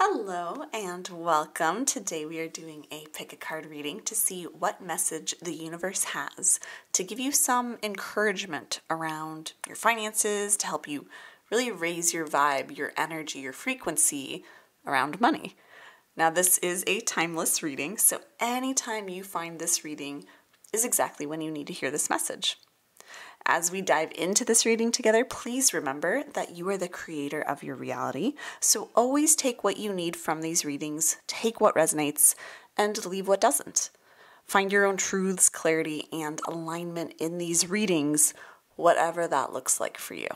Hello and welcome. Today we are doing a pick a card reading to see what message the universe has to give you some encouragement around your finances, to help you really raise your vibe, your energy, your frequency around money. Now this is a timeless reading, so anytime you find this reading is exactly when you need to hear this message. As we dive into this reading together, please remember that you are the creator of your reality. So always take what you need from these readings, take what resonates, and leave what doesn't. Find your own truths, clarity, and alignment in these readings, whatever that looks like for you.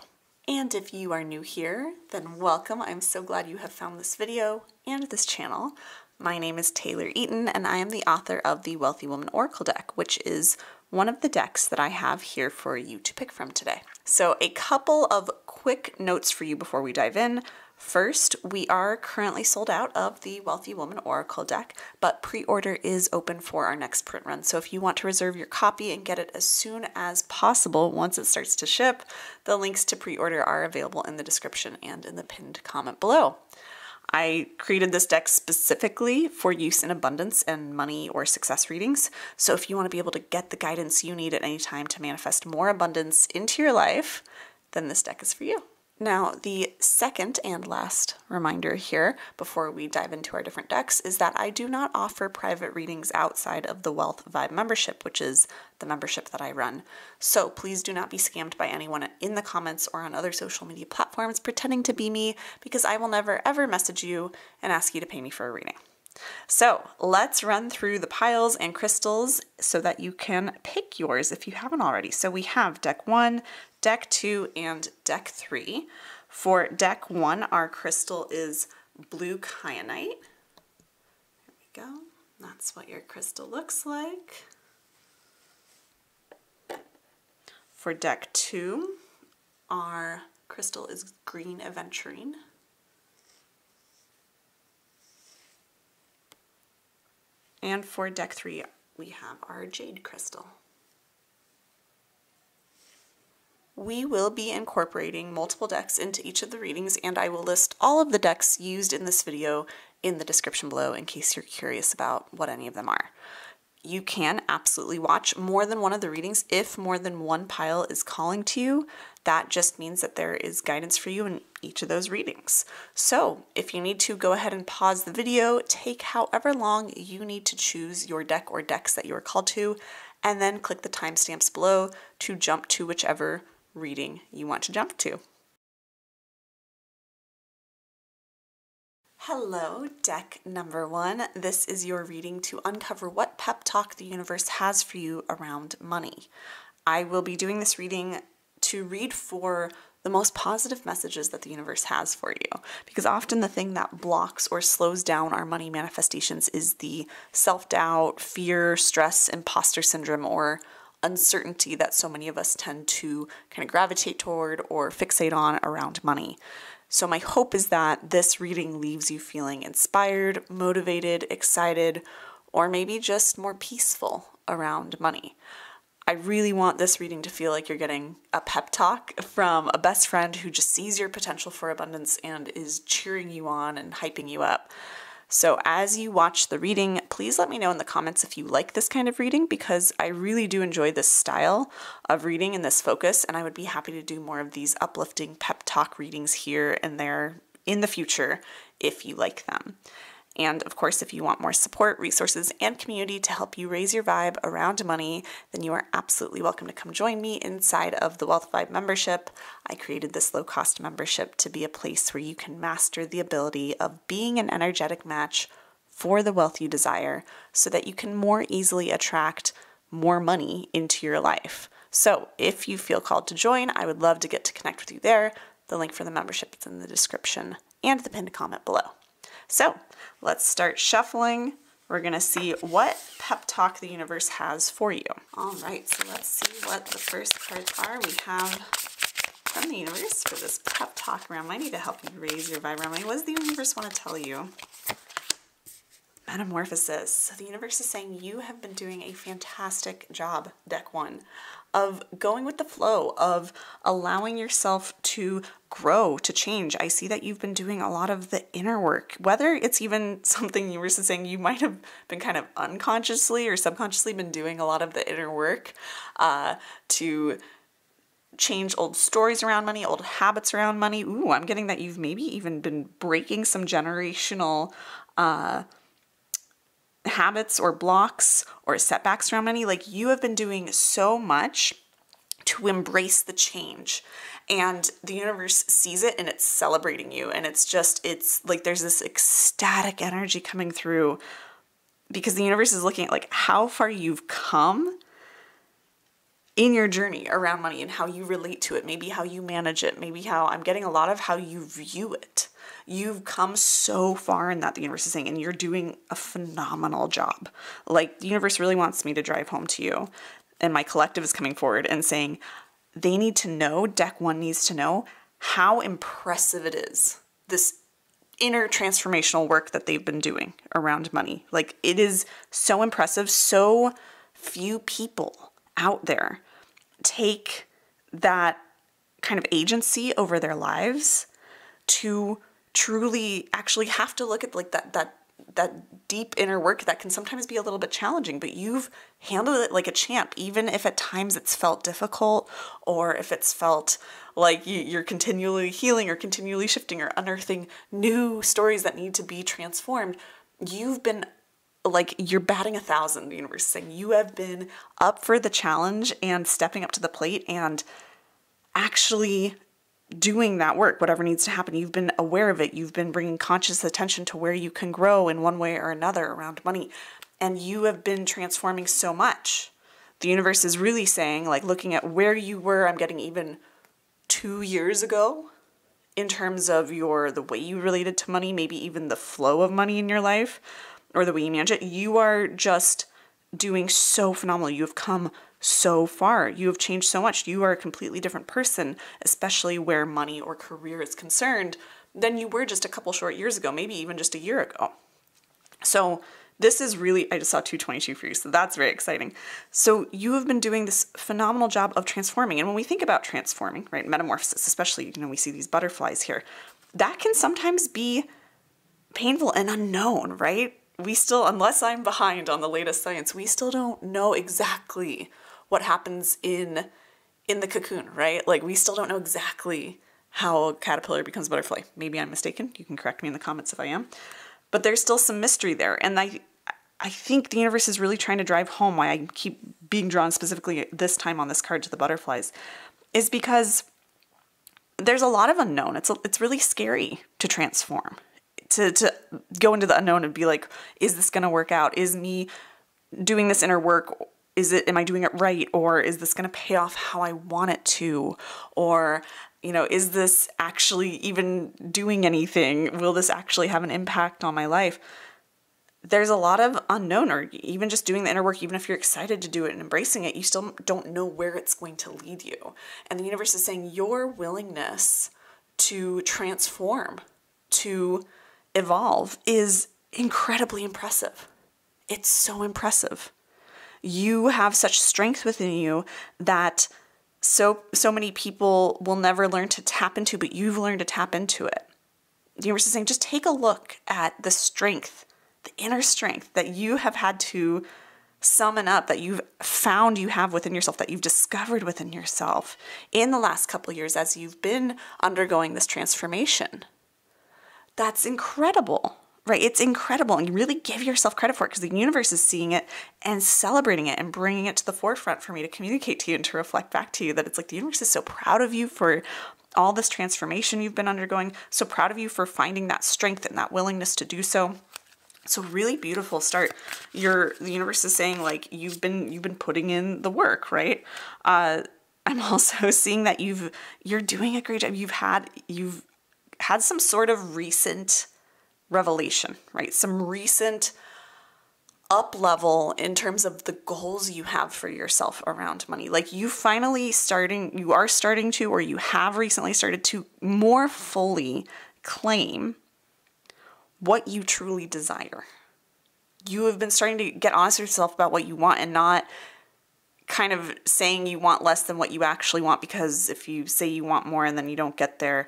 And if you are new here, then welcome. I'm so glad you have found this video and this channel. My name is Taylor Eaton, and I am the author of the Wealthy Woman Oracle deck, which is one of the decks that I have here for you to pick from today. So a couple of quick notes for you before we dive in. First, we are currently sold out of the Wealthy Woman Oracle deck, but pre-order is open for our next print run. So if you want to reserve your copy and get it as soon as possible once it starts to ship, the links to pre-order are available in the description and in the pinned comment below. I created this deck specifically for use in abundance and money or success readings. So if you want to be able to get the guidance you need at any time to manifest more abundance into your life, then this deck is for you. Now, the second and last reminder here before we dive into our different decks is that I do not offer private readings outside of the Wealth Vibe membership, which is the membership that I run. So please do not be scammed by anyone in the comments or on other social media platforms pretending to be me, because I will never ever message you and ask you to pay me for a reading. So let's run through the piles and crystals so that you can pick yours if you haven't already. So we have deck 1, deck 2, and deck 3. For deck 1, our crystal is blue Kyanite. There we go. That's what your crystal looks like. For deck 2, our crystal is green Aventurine. And for deck 3, we have our Jade crystal. We will be incorporating multiple decks into each of the readings, and I will list all of the decks used in this video in the description below in case you're curious about what any of them are. You can absolutely watch more than one of the readings if more than one pile is calling to you. That just means that there is guidance for you in each of those readings. So if you need to, go ahead and pause the video, take however long you need to choose your deck or decks that you are called to, and then click the timestamps below to jump to whichever reading you want to jump to. Hello, deck number 1. This is your reading to uncover what pep talk the universe has for you around money. I will be doing this reading to read for the most positive messages that the universe has for you, because often the thing that blocks or slows down our money manifestations is the self-doubt, fear, stress, imposter syndrome, or uncertainty that so many of us tend to kind of gravitate toward or fixate on around money. So my hope is that this reading leaves you feeling inspired, motivated, excited, or maybe just more peaceful around money. I really want this reading to feel like you're getting a pep talk from a best friend who just sees your potential for abundance and is cheering you on and hyping you up. So as you watch the reading, please let me know in the comments if you like this kind of reading, because I really do enjoy this style of reading and this focus, and I would be happy to do more of these uplifting pep talk readings here and there in the future if you like them. And of course, if you want more support, resources, and community to help you raise your vibe around money, then you are absolutely welcome to come join me inside of the Wealth Vibe membership. I created this low-cost membership to be a place where you can master the ability of being an energetic match for the wealth you desire so that you can more easily attract more money into your life. So if you feel called to join, I would love to get to connect with you there. The link for the membership is in the description and the pinned comment below. So let's start shuffling. We're going to see what pep talk the universe has for you. All right, so let's see what the first cards are we have from the universe for this pep talk around money to help you raise your vibe around money. What does the universe want to tell you? Metamorphosis. So the universe is saying you have been doing a fantastic job, deck 1, of going with the flow, of allowing yourself to grow, to change. I see that you've been doing a lot of the inner work, whether it's even something you were saying you might have been kind of unconsciously or subconsciously been doing a lot of the inner work to change old stories around money, old habits around money. Ooh, I'm getting that you've maybe even been breaking some generational habits or blocks or setbacks around money. Like, you have been doing so much to embrace the change, and the universe sees it and it's celebrating you. And it's like there's this ecstatic energy coming through because the universe is looking at like how far you've come in your journey around money and how you relate to it, maybe how you manage it, maybe how I'm getting a lot of how you view it. You've come so far in that, the universe is saying, and you're doing a phenomenal job. Like, the universe really wants me to drive home to you. And my collective is coming forward and saying they need to know, deck one needs to know how impressive it is, this inner transformational work that they've been doing around money. Like, it is so impressive. So few people out there take that kind of agency over their lives to truly actually have to look at like that deep inner work that can sometimes be a little bit challenging, but you've handled it like a champ, even if at times it's felt difficult, or if it's felt like you're continually healing or continually shifting or unearthing new stories that need to be transformed. You've been like, you're batting 1,000, the universe is saying. You have been up for the challenge and stepping up to the plate and actually doing that work, whatever needs to happen. You've been aware of it. You've been bringing conscious attention to where you can grow in one way or another around money. And you have been transforming so much. The universe is really saying, like, looking at where you were, I'm getting even 2 years ago in terms of the way you related to money, maybe even the flow of money in your life or the way you manage it. You are just doing so phenomenal. You have come so far. You have changed so much. You are a completely different person, especially where money or career is concerned, than you were just a couple short years ago, maybe even just a year ago. So this is really, I just saw 222 for you, so that's very exciting. So you have been doing this phenomenal job of transforming. And when we think about transforming, right, metamorphosis, especially, we see these butterflies here, that can sometimes be painful and unknown, right? We still, unless I'm behind on the latest science, we still don't know exactly what happens in the cocoon, right? Like, we still don't know exactly how a caterpillar becomes a butterfly. Maybe I'm mistaken. You can correct me in the comments if I am. But there's still some mystery there. And I think the universe is really trying to drive home why I keep being drawn specifically this time on this card to the butterflies, is because there's a lot of unknown. It's really scary to transform, to go into the unknown and be like, is this going to work out? Is me doing this inner work, am I doing it right? Or is this going to pay off how I want it to? Or, is this actually even doing anything? Will this actually have an impact on my life? There's a lot of unknown, or even just doing the inner work, even if you're excited to do it and embracing it, you still don't know where it's going to lead you. And the universe is saying your willingness to transform, to evolve, is incredibly impressive. It's so impressive. You have such strength within you that so many people will never learn to tap into, but you've learned to tap into it. The universe is saying, just take a look at the strength, the inner strength that you have had to summon up, that you've found you have within yourself, that you've discovered within yourself in the last couple of years as you've been undergoing this transformation. That's incredible. Right? It's incredible, and you really give yourself credit for it because the universe is seeing it and celebrating it and bringing it to the forefront for me to communicate to you and to reflect back to you that it's like the universe is so proud of you for all this transformation you've been undergoing, so proud of you for finding that strength and that willingness to do so. So really beautiful start. The universe is saying, like, you've been putting in the work, right? I'm also seeing that you're doing a great job. You've had some sort of recent revelation, right? Some recent up level in terms of the goals you have for yourself around money. Like, you are starting to, or you have recently started to more fully claim what you truly desire. You have been starting to get honest with yourself about what you want and not kind of saying you want less than what you actually want, because if you say you want more and then you don't get there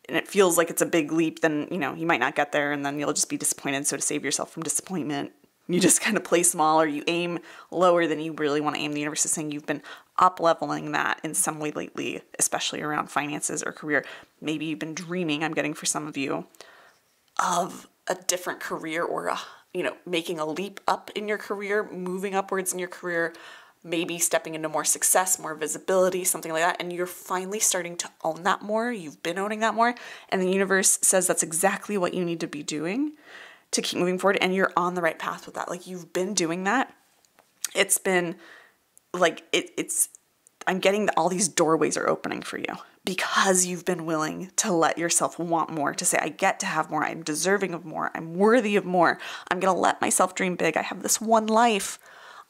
and it feels like it's a big leap, then, you know, you might not get there and then you'll just be disappointed. So to save yourself from disappointment, you just kind of play small, or you aim lower than you really want to aim. The universe is saying you've been up-leveling that in some way lately, especially around finances or career. Maybe you've been dreaming, I'm getting for some of you, of a different career, or making a leap up in your career, moving upwards in your career, maybe stepping into more success, more visibility, something like that. And you're finally starting to own that more. You've been owning that more. And the universe says that's exactly what you need to be doing to keep moving forward. And you're on the right path with that. Like, you've been doing that. It's been like, I'm getting all these doorways are opening for you because you've been willing to let yourself want more, to say, I get to have more. I'm deserving of more. I'm worthy of more. I'm going to let myself dream big. I have this one life.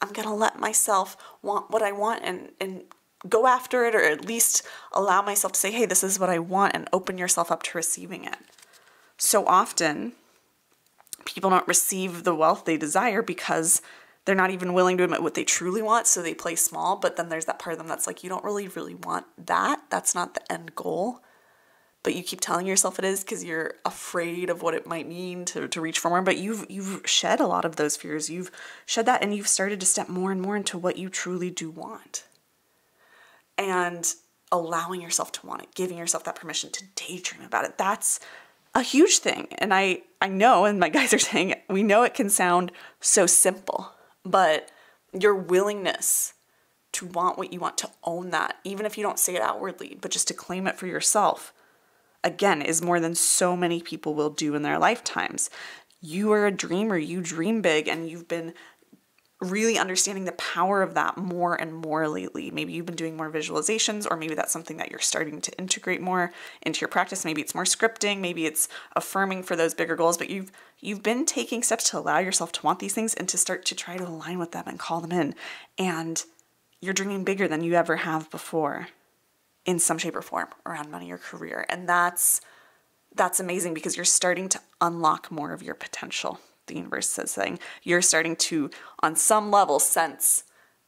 I'm going to let myself want what I want and go after it, or at least allow myself to say, hey, this is what I want, and open yourself up to receiving it. So often, people don't receive the wealth they desire because they're not even willing to admit what they truly want, so they play small. But then there's that part of them that's like, you don't really want that. That's not the end goal. But you keep telling yourself it is because you're afraid of what it might mean to reach for more. But you've shed a lot of those fears. You've shed that, and you've started to step more and more into what you truly do want. And allowing yourself to want it, giving yourself that permission to daydream about it. That's a huge thing. And I know, and my guys are saying, we know it can sound so simple, but your willingness to want what you want, to own that, even if you don't say it outwardly, but just to claim it for yourself, again, is more than so many people will do in their lifetimes. You are a dreamer, you dream big, and you've been really understanding the power of that more and more lately. Maybe you've been doing more visualizations, or maybe that's something that you're starting to integrate more into your practice. Maybe it's more scripting, maybe it's affirming for those bigger goals, but you've been taking steps to allow yourself to want these things and to start to try to align with them and call them in. And you're dreaming bigger than you ever have before in some shape or form around money or career. And that's amazing, because you're starting to unlock more of your potential. The universe is saying you're starting to, on some level, sense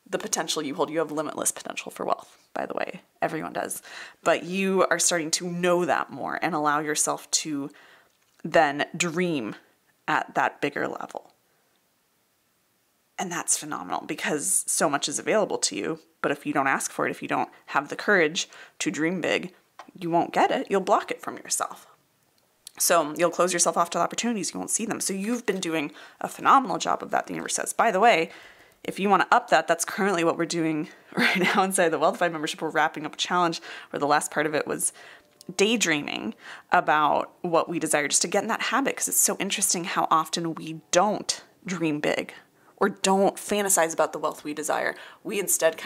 the potential you hold. You have limitless potential for wealth, by the way. Everyone does. But you are starting to know that more and allow yourself to then dream at that bigger level. And that's phenomenal, because so much is available to you. But if you don't ask for it, if you don't have the courage to dream big, you won't get it. You'll block it from yourself. So you'll close yourself off to opportunities. You won't see them. So you've been doing a phenomenal job of that, the universe says. By the way, if you want to up that, that's currently what we're doing right now inside the Wealthified membership. We're wrapping up a challenge where the last part of it was daydreaming about what we desire, just to get in that habit, because it's so interesting how often we don't dream big or don't fantasize about the wealth we desire. We instead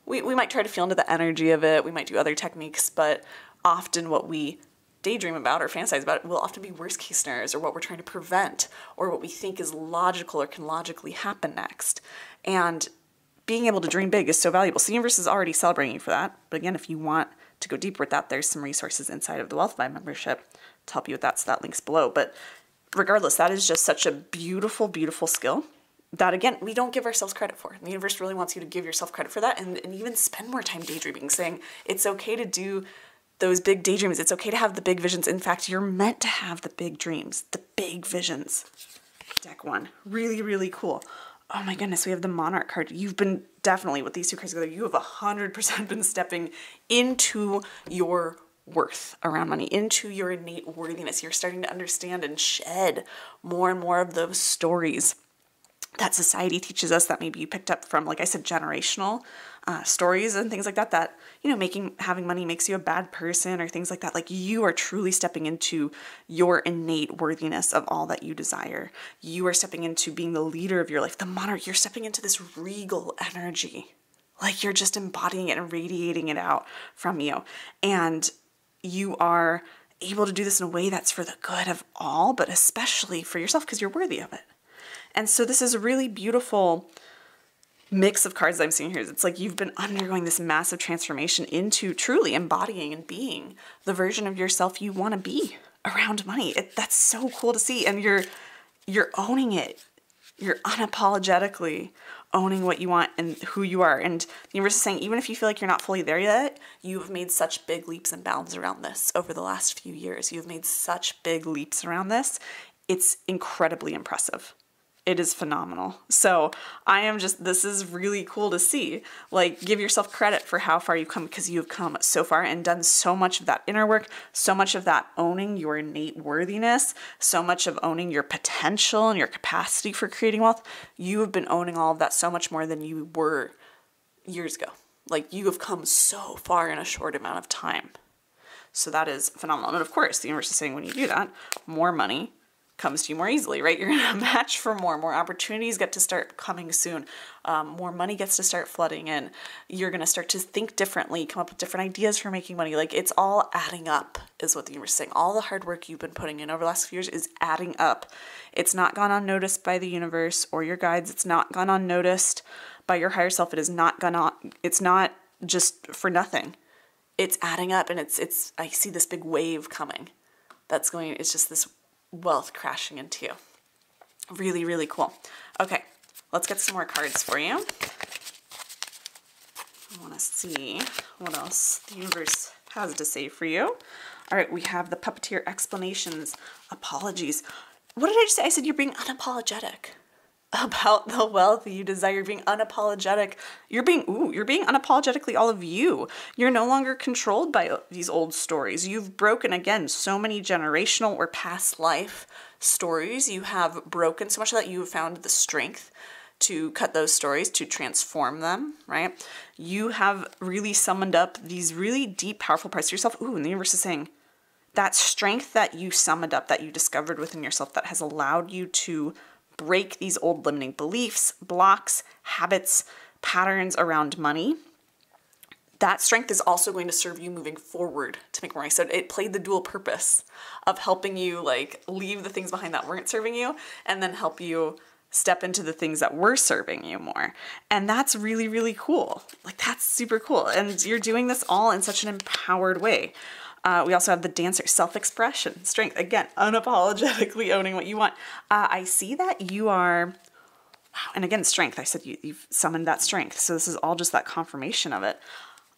we might try to feel into the energy of it. We might do other techniques, but often what we daydream about or fantasize about will often be worst case scenarios, or what we're trying to prevent, or what we think is logical or can logically happen next. And being able to dream big is so valuable. So the universe is already celebrating you for that. But again, if you want to go deeper with that, there's some resources inside of the Wealthified membership to help you with that. So that link's below. But regardless, that is just such a beautiful, beautiful skill that, again, we don't give ourselves credit for. The universe really wants you to give yourself credit for that, and even spend more time daydreaming, saying it's okay to do those big daydreams. It's okay to have the big visions. In fact, you're meant to have the big dreams, the big visions. Deck one. Really, really cool. Oh my goodness, we have the Monarch card. You've been definitely, with these two cards together, you have 100% been stepping into your worth around money, into your innate worthiness. You're starting to understand and shed more and more of those stories that society teaches us, that maybe you picked up from, like I said, generational stories and things like that, that, having money makes you a bad person or things like that. Like, you are truly stepping into your innate worthiness of all that you desire. You are stepping into being the leader of your life. The Monarch, you're stepping into this regal energy. Like, you're just embodying it and radiating it out from you. And you are able to do this in a way that's for the good of all, but especially for yourself, because you're worthy of it. And so this is a really beautiful mix of cards that I'm seeing here. It's like you've been undergoing this massive transformation into truly embodying and being the version of yourself you want to be around money. That's so cool to see. And you're owning it. You're unapologetically owning what you want and who you are. And the universe is saying, even if you feel like you're not fully there yet, you've made such big leaps and bounds around this over the last few years. You've made such big leaps around this. It's incredibly impressive. It is phenomenal. So this is really cool to see. Like, give yourself credit for how far you've come, because you've come so far and done so much of that inner work, so much of that owning your innate worthiness, so much of owning your potential and your capacity for creating wealth. You have been owning all of that so much more than you were years ago. Like, you have come so far in a short amount of time. So that is phenomenal. And of course, the universe is saying when you do that, more money comes to you more easily, right? You're going to match for more opportunities get to start coming soon. More money gets to start flooding in. You're going to start to think differently, come up with different ideas for making money. Like, it's all adding up is what the universe is saying. All the hard work you've been putting in over the last few years is adding up. It's not gone unnoticed by the universe or your guides. It's not gone unnoticed by your higher self. It's not just for nothing. It's adding up, and I see this big wave coming. It's just this wealth crashing into you. Really, really cool. Okay, let's get some more cards for you. I want to see what else the universe has to say for you. All right, we have the puppeteer explanations. Apologies. What did I just say? I said you're being unapologetic about the wealth you desire. You're being unapologetic. You're being unapologetically all of you. You're no longer controlled by these old stories. You've broken, again, so many generational or past life stories. You have broken so much of that. You have found the strength to cut those stories, to transform them, right? You have really summoned up these really deep, powerful parts of yourself. Ooh, and the universe is saying that strength that you summoned up, that you discovered within yourself, that has allowed you to break these old limiting beliefs, blocks, habits, patterns around money. That strength is also going to serve you moving forward to make more money. So it played the dual purpose of helping you like leave the things behind that weren't serving you, and then help you step into the things that were serving you more. And that's really, really cool. Like, that's super cool. And you're doing this all in such an empowered way. We also have the dancer, self-expression, strength. Again, unapologetically owning what you want. I see that you are, wow, and again, strength. I said you've summoned that strength. So this is all just that confirmation of it.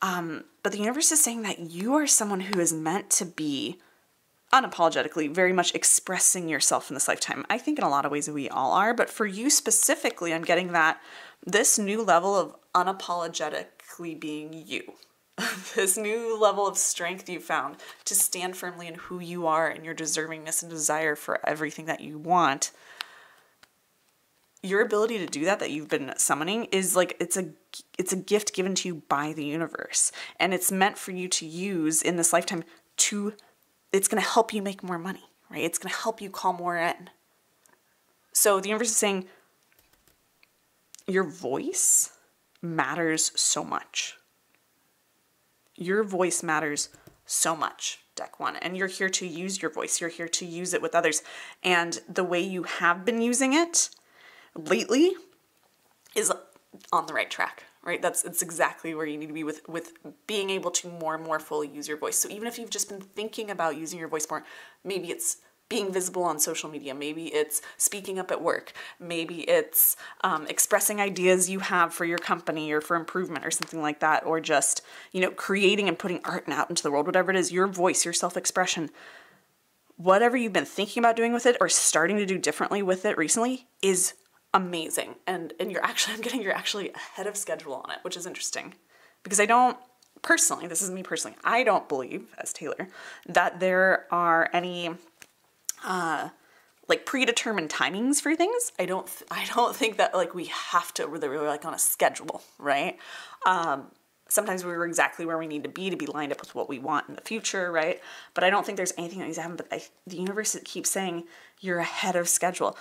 But the universe is saying that you are someone who is meant to be unapologetically very much expressing yourself in this lifetime. I think in a lot of ways we all are, but for you specifically, I'm getting that this new level of unapologetically being you. This new level of strength you found to stand firmly in who you are and your deservingness and desire for everything that you want. Your ability to do that you've been summoning is like, it's a gift given to you by the universe. And it's meant for you to use in this lifetime it's going to help you make more money, right? It's going to help you call more in. So the universe is saying your voice matters so much. Your voice matters so much, deck one, and you're here to use your voice. You're here to use it with others. And the way you have been using it lately is on the right track, right? It's exactly where you need to be with being able to more and more fully use your voice. So even if you've just been thinking about using your voice more, maybe it's being visible on social media, maybe it's speaking up at work, maybe it's expressing ideas you have for your company or for improvement or something like that, or just, creating and putting art out into the world, whatever it is, your voice, your self-expression, whatever you've been thinking about doing with it or starting to do differently with it recently is amazing. And you're actually ahead of schedule on it, which is interesting, because this is me personally, I don't believe, as Taylor, that there are any like predetermined timings for things. I don't think that like we have to really like on a schedule, right? Sometimes we're exactly where we need to be lined up with what we want in the future, right? But I don't think there's anything that needs to happen. But the universe keeps saying you're ahead of schedule.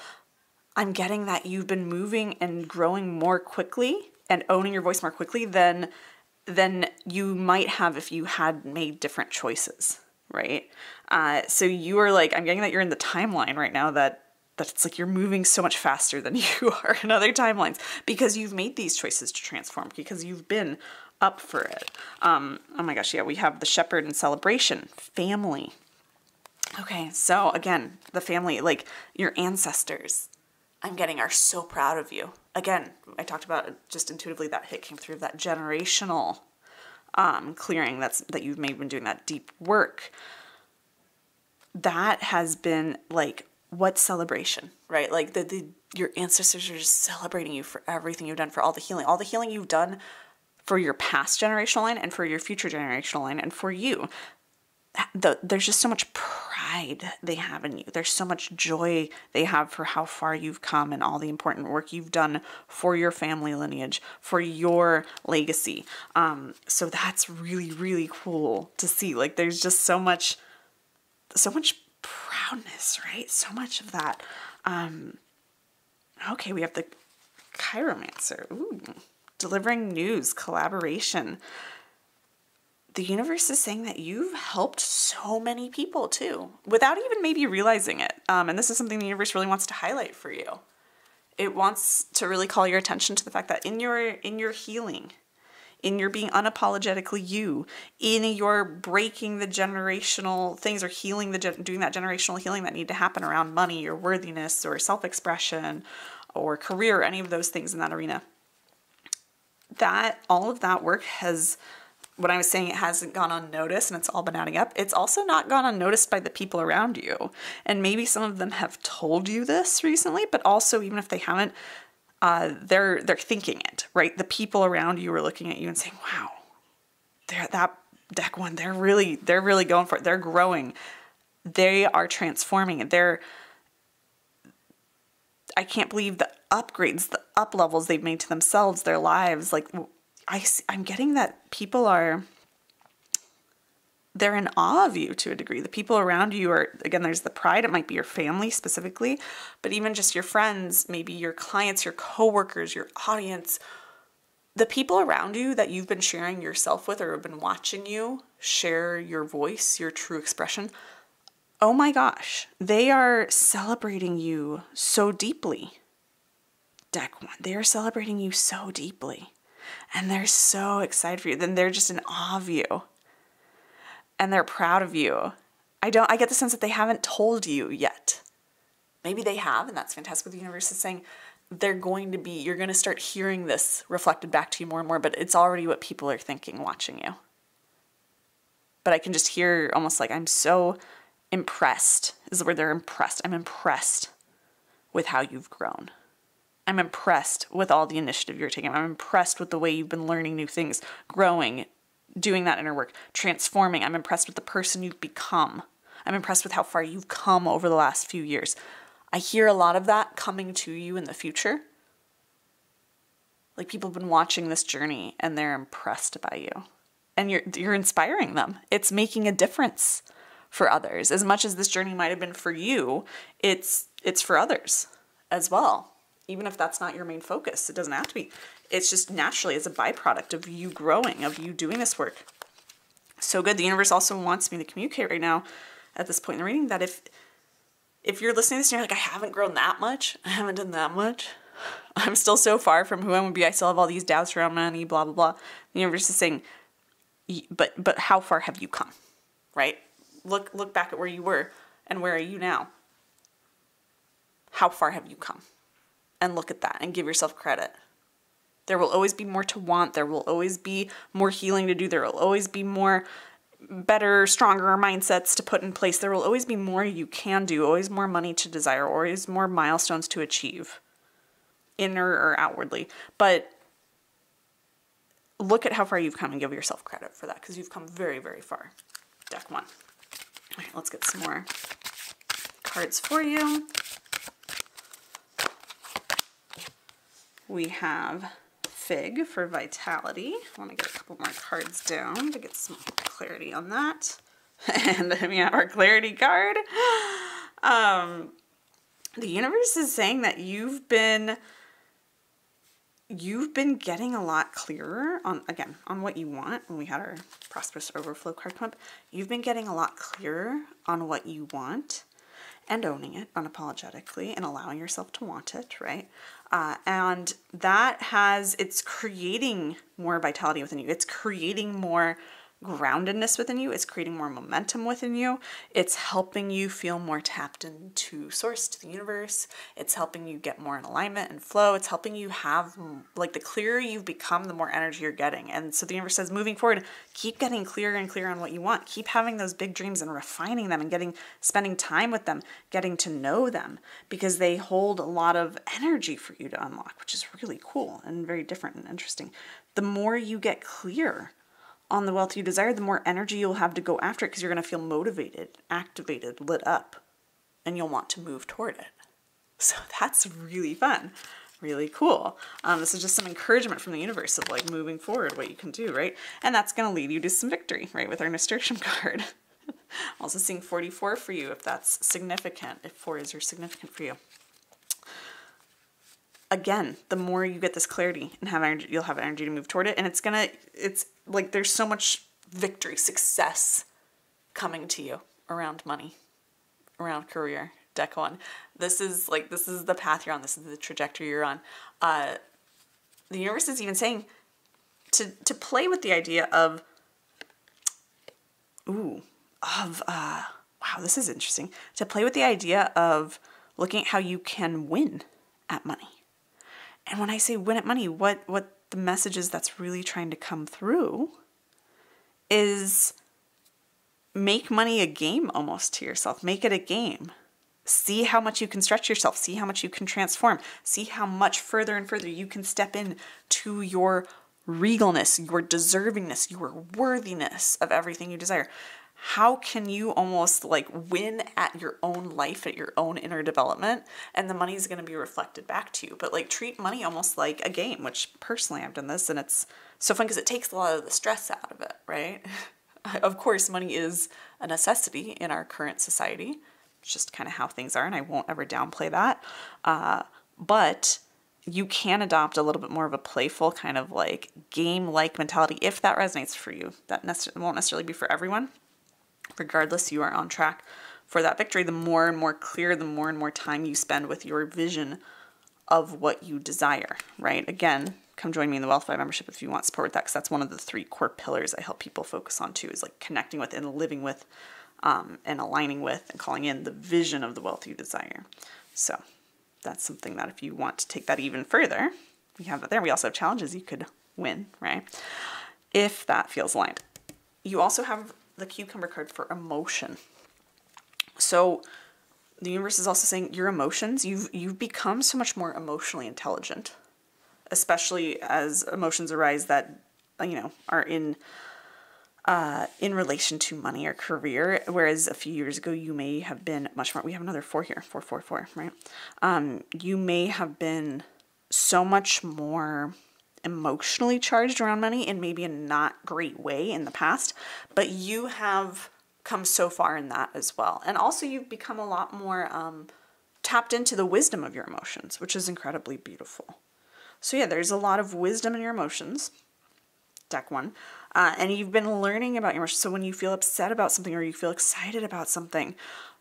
I'm getting that you've been moving and growing more quickly and owning your voice more quickly than you might have if you had made different choices, right? So you are like, I'm getting that you're in the timeline right now that it's like you're moving so much faster than you are in other timelines because you've made these choices to transform, because you've been up for it. Oh my gosh, yeah, we have the shepherd and celebration, family. Okay, so again, the family, like your ancestors. I'm getting are so proud of you. Again, I talked about it just intuitively, that hit came through, that generational clearing that you've maybe been doing, that deep work. That has been like, what celebration, right? Like your ancestors are just celebrating you for everything you've done, for all the healing you've done for your past generational line and for your future generational line and for you. There's just so much pride they have in you. There's so much joy they have for how far you've come and all the important work you've done for your family lineage, for your legacy. So that's really, really cool to see. Like, there's just so much proudness, right? So much of that. Okay, we have the chiromancer. Ooh, delivering news, collaboration. The universe is saying that you've helped so many people too, without even maybe realizing it. And this is something the universe really wants to highlight for you. It wants to really call your attention to the fact that in your healing, in your being unapologetically you, in your breaking the generational things or healing doing that generational healing that need to happen around money or worthiness or self-expression or career, any of those things in that arena, that all of that work has, when I was saying it hasn't gone unnoticed and it's all been adding up, it's also not gone unnoticed by the people around you. And maybe some of them have told you this recently, but also even if they haven't, they're thinking it, right? The people around you are looking at you and saying, wow, that deck one, they're really going for it. They're growing. They are transforming. I can't believe the upgrades, the up levels they've made to themselves, their lives. Like, I'm getting that people they're in awe of you to a degree. The people around you are, again, there's the pride. It might be your family specifically, but even just your friends, maybe your clients, your coworkers, your audience, the people around you that you've been sharing yourself with or have been watching you share your voice, your true expression. Oh my gosh, they are celebrating you so deeply. Deck one, they are celebrating you so deeply. And they're so excited for you. Then they're just in awe of you. And they're proud of you. I get the sense that they haven't told you yet. Maybe they have, and that's fantastic. The universe is saying you're going to start hearing this reflected back to you more and more, but it's already what people are thinking watching you. But I can just hear almost like, I'm so impressed, is the word. They're impressed. I'm impressed with how you've grown. I'm impressed with all the initiative you're taking. I'm impressed with the way you've been learning new things, growing, doing that inner work, transforming. I'm impressed with the person you've become. I'm impressed with how far you've come over the last few years. I hear a lot of that coming to you in the future. Like, people have been watching this journey and they're impressed by you. And you're inspiring them. It's making a difference for others. As much as this journey might have been for you, it's for others as well. Even if that's not your main focus, it doesn't have to be. It's just naturally as a byproduct of you growing, of you doing this work. So good. The universe also wants me to communicate right now at this point in the reading that if you're listening to this and you're like, I haven't grown that much, I haven't done that much, I'm still so far from who I would be, I still have all these doubts around money, blah, blah, blah. The universe is saying, but how far have you come, right? Look back at where you were and where are you now? How far have you come? And look at that and give yourself credit. There will always be more to want. There will always be more healing to do. There will always be more better, stronger mindsets to put in place. There will always be more you can do, always more money to desire, always more milestones to achieve, inner or outwardly. But look at how far you've come and give yourself credit for that, because you've come very, very far. Deck one. All right, let's get some more cards for you. We have Fig for vitality. I want to get a couple more cards down to get some clarity on that. And then we have our clarity card. The universe is saying that you've been getting a lot clearer on what you want. When we had our prosperous overflow card come up, you've been getting a lot clearer on what you want and owning it unapologetically and allowing yourself to want it, right? And that it's creating more vitality within you. It's creating more groundedness within you. It's creating more momentum within you. It's helping you feel more tapped into source, to the universe. It's helping you get more in alignment and flow. It's helping you have, like, the clearer you've become, the more energy you're getting. And so the universe says, moving forward, keep getting clearer and clearer on what you want. Keep having those big dreams and refining them and spending time with them, getting to know them, because they hold a lot of energy for you to unlock, which is really cool and very different and interesting. The more you get clear on the wealth you desire, the more energy you'll have to go after it, because you're going to feel motivated, activated, lit up, and you'll want to move toward it. So that's really fun, really cool. This is just some encouragement from the universe of, like, moving forward, what you can do, right? And that's going to lead you to some victory, right, with our nasturtium card. Also seeing 44 for you, if that's significant, if 4s are significant for you. Again, the more you get this clarity and have energy, you'll have energy to move toward it. And it's like there's so much victory, success coming to you around money, around career. Deck 1. This is the path you're on. This is the trajectory you're on. The universe is even saying to play with the idea of, wow, this is interesting. To play with the idea of looking at how you can win at money. And when I say win at money, what the message is that's really trying to come through is make money a game almost to yourself. Make it a game. See how much you can stretch yourself. See how much you can transform. See how much further and further you can step in to your regalness, your deservingness, your worthiness of everything you desire. How can you almost like win at your own life, at your own inner development, and the money is going to be reflected back to you. But like treat money almost like a game, which personally I've done this and it's so fun because it takes a lot of the stress out of it, right? Of course, money is a necessity in our current society. It's just kind of how things are, and I won't ever downplay that. But you can adopt a little bit more of a playful kind of like game-like mentality if that resonates for you. That won't necessarily be for everyone. Regardless, you are on track for that victory. The more and more clear, the more and more time you spend with your vision of what you desire, right? Again, come join me in the Wealth 5 membership if you want support with that, because that's one of the 3 core pillars I help people focus on too, is like connecting with and living with and aligning with and calling in the vision of the wealth you desire. So that's something that if you want to take that even further, we have that there. We also have challenges you could win, right? If that feels aligned. You also have the cucumber card for emotion. So the universe is also saying your emotions, you've become so much more emotionally intelligent, especially as emotions arise that, you know, are in relation to money or career. Whereas a few years ago, you may have been much more, we have another 4 here, 444, right? You may have been so much more emotionally charged around money in maybe a not great way in the past, but you have come so far in that as well. And also you've become a lot more tapped into the wisdom of your emotions, which is incredibly beautiful. So yeah, there's a lot of wisdom in your emotions, deck 1. And you've been learning about your emotions. So when you feel upset about something or you feel excited about something,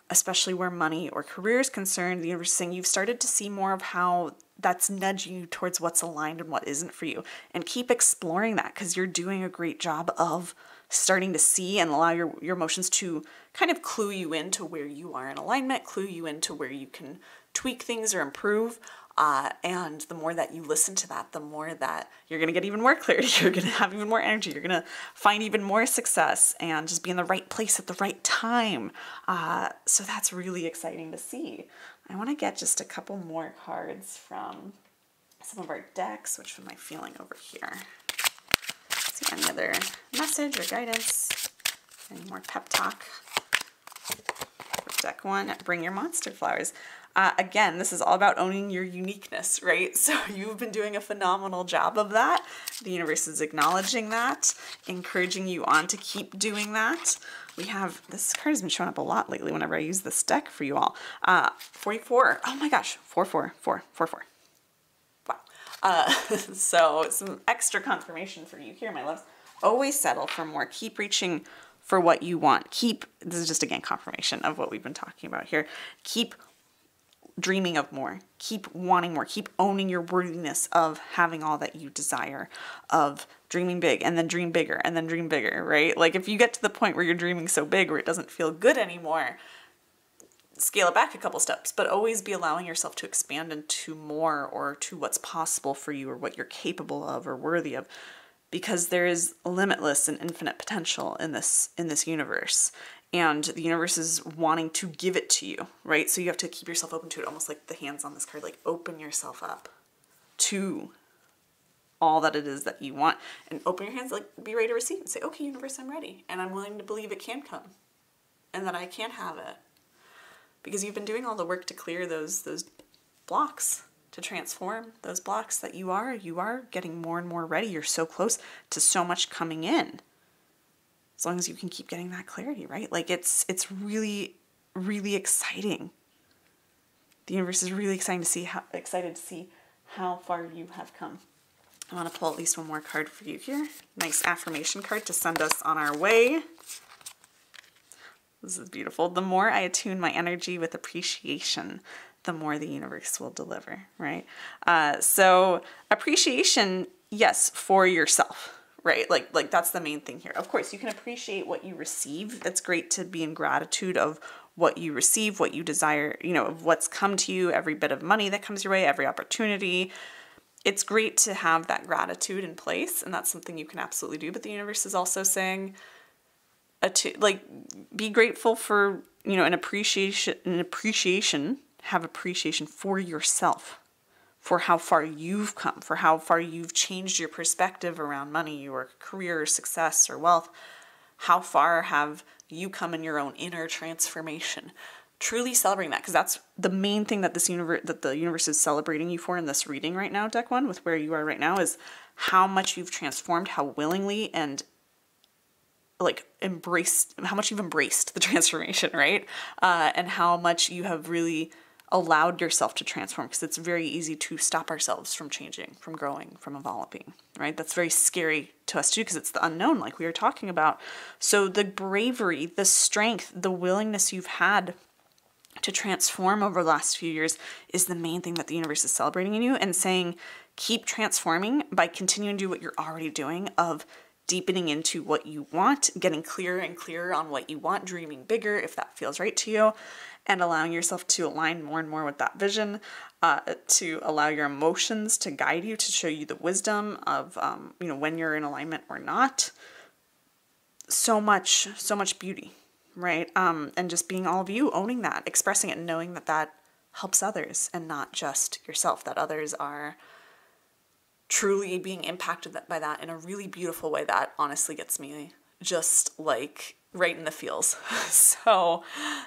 especially where money or career is concerned, the universe is saying you've started to see more of how that's nudging you towards what's aligned and what isn't for you. And keep exploring that, because you're doing a great job of starting to see and allow your emotions to kind of clue you into where you are in alignment, clue you into where you can tweak things or improve. And the more that you listen to that, the more that you're going to get even more clarity. You're going to have even more energy. You're going to find even more success and just be in the right place at the right time. So that's really exciting to see. I want to get just a couple more cards from some of our decks. Which one am I feeling over here? Let's see, any other message or guidance? Any more pep talk? For deck 1, bring your monster flowers. Again, this is all about owning your uniqueness, right? So you've been doing a phenomenal job of that. The universe is acknowledging that, encouraging you on to keep doing that. We have, this card has been showing up a lot lately whenever I use this deck for you all. 44. Oh my gosh, 44444. Wow. So some extra confirmation for you here, my loves. Always settle for more. Keep reaching for what you want. This is just again confirmation of what we've been talking about here. Keep dreaming of more, keep wanting more, keep owning your worthiness of having all that you desire, of dreaming big, and then dream bigger, and then dream bigger, right? Like if you get to the point where you're dreaming so big where it doesn't feel good anymore, scale it back a couple steps, but always be allowing yourself to expand into more, or to what's possible for you, or what you're capable of or worthy of, because there is limitless and infinite potential in this universe, and the universe is wanting to give it to you, right? So you have to keep yourself open to it, almost like the hands on this card, like open yourself up to all that it is that you want, and open your hands, like be ready to receive, and say, okay, universe, I'm ready, and I'm willing to believe it can come, and that I can have it. Because you've been doing all the work to clear those blocks, to transform those blocks that you are getting more and more ready. You're so close to so much coming in. As long as you can keep getting that clarity, right? Like it's really, really exciting. The universe is really excited to see how far you have come. I want to pull at least one more card for you here. Nice affirmation card to send us on our way. This is beautiful. The more I attune my energy with appreciation, the more the universe will deliver, right? So appreciation, yes, for yourself, right? Like that's the main thing here. Of course, you can appreciate what you receive. It's great to be in gratitude of what you receive, what you desire, you know, of what's come to you, every bit of money that comes your way, every opportunity. It's great to have that gratitude in place, and that's something you can absolutely do. But the universe is also saying, be grateful for, you know, an appreciation, have appreciation for yourself, for how far you've come, for how far you've changed your perspective around money or career or success or wealth. How far have you come in your own inner transformation? Truly celebrating that, because that's the main thing that the universe is celebrating you for in this reading right now, deck one, with where you are right now, is how much you've transformed, how willingly and how much you've embraced the transformation, right? And how much you have really allowed yourself to transform, because it's very easy to stop ourselves from changing, from growing, from evolving, right? That's very scary to us too, because it's the unknown, like we were talking about. So the bravery, the strength, the willingness you've had to transform over the last few years is the main thing that the universe is celebrating in you, and saying, keep transforming by continuing to do what you're already doing, of deepening into what you want, getting clearer and clearer on what you want, dreaming bigger if that feels right to you, and allowing yourself to align more and more with that vision, to allow your emotions to guide you, to show you the wisdom of, you know, when you're in alignment or not. So much beauty, right? And just being all of you, owning that, expressing it, and knowing that that helps others and not just yourself, that others are truly being impacted by that in a really beautiful way that honestly gets me just like right in the feels.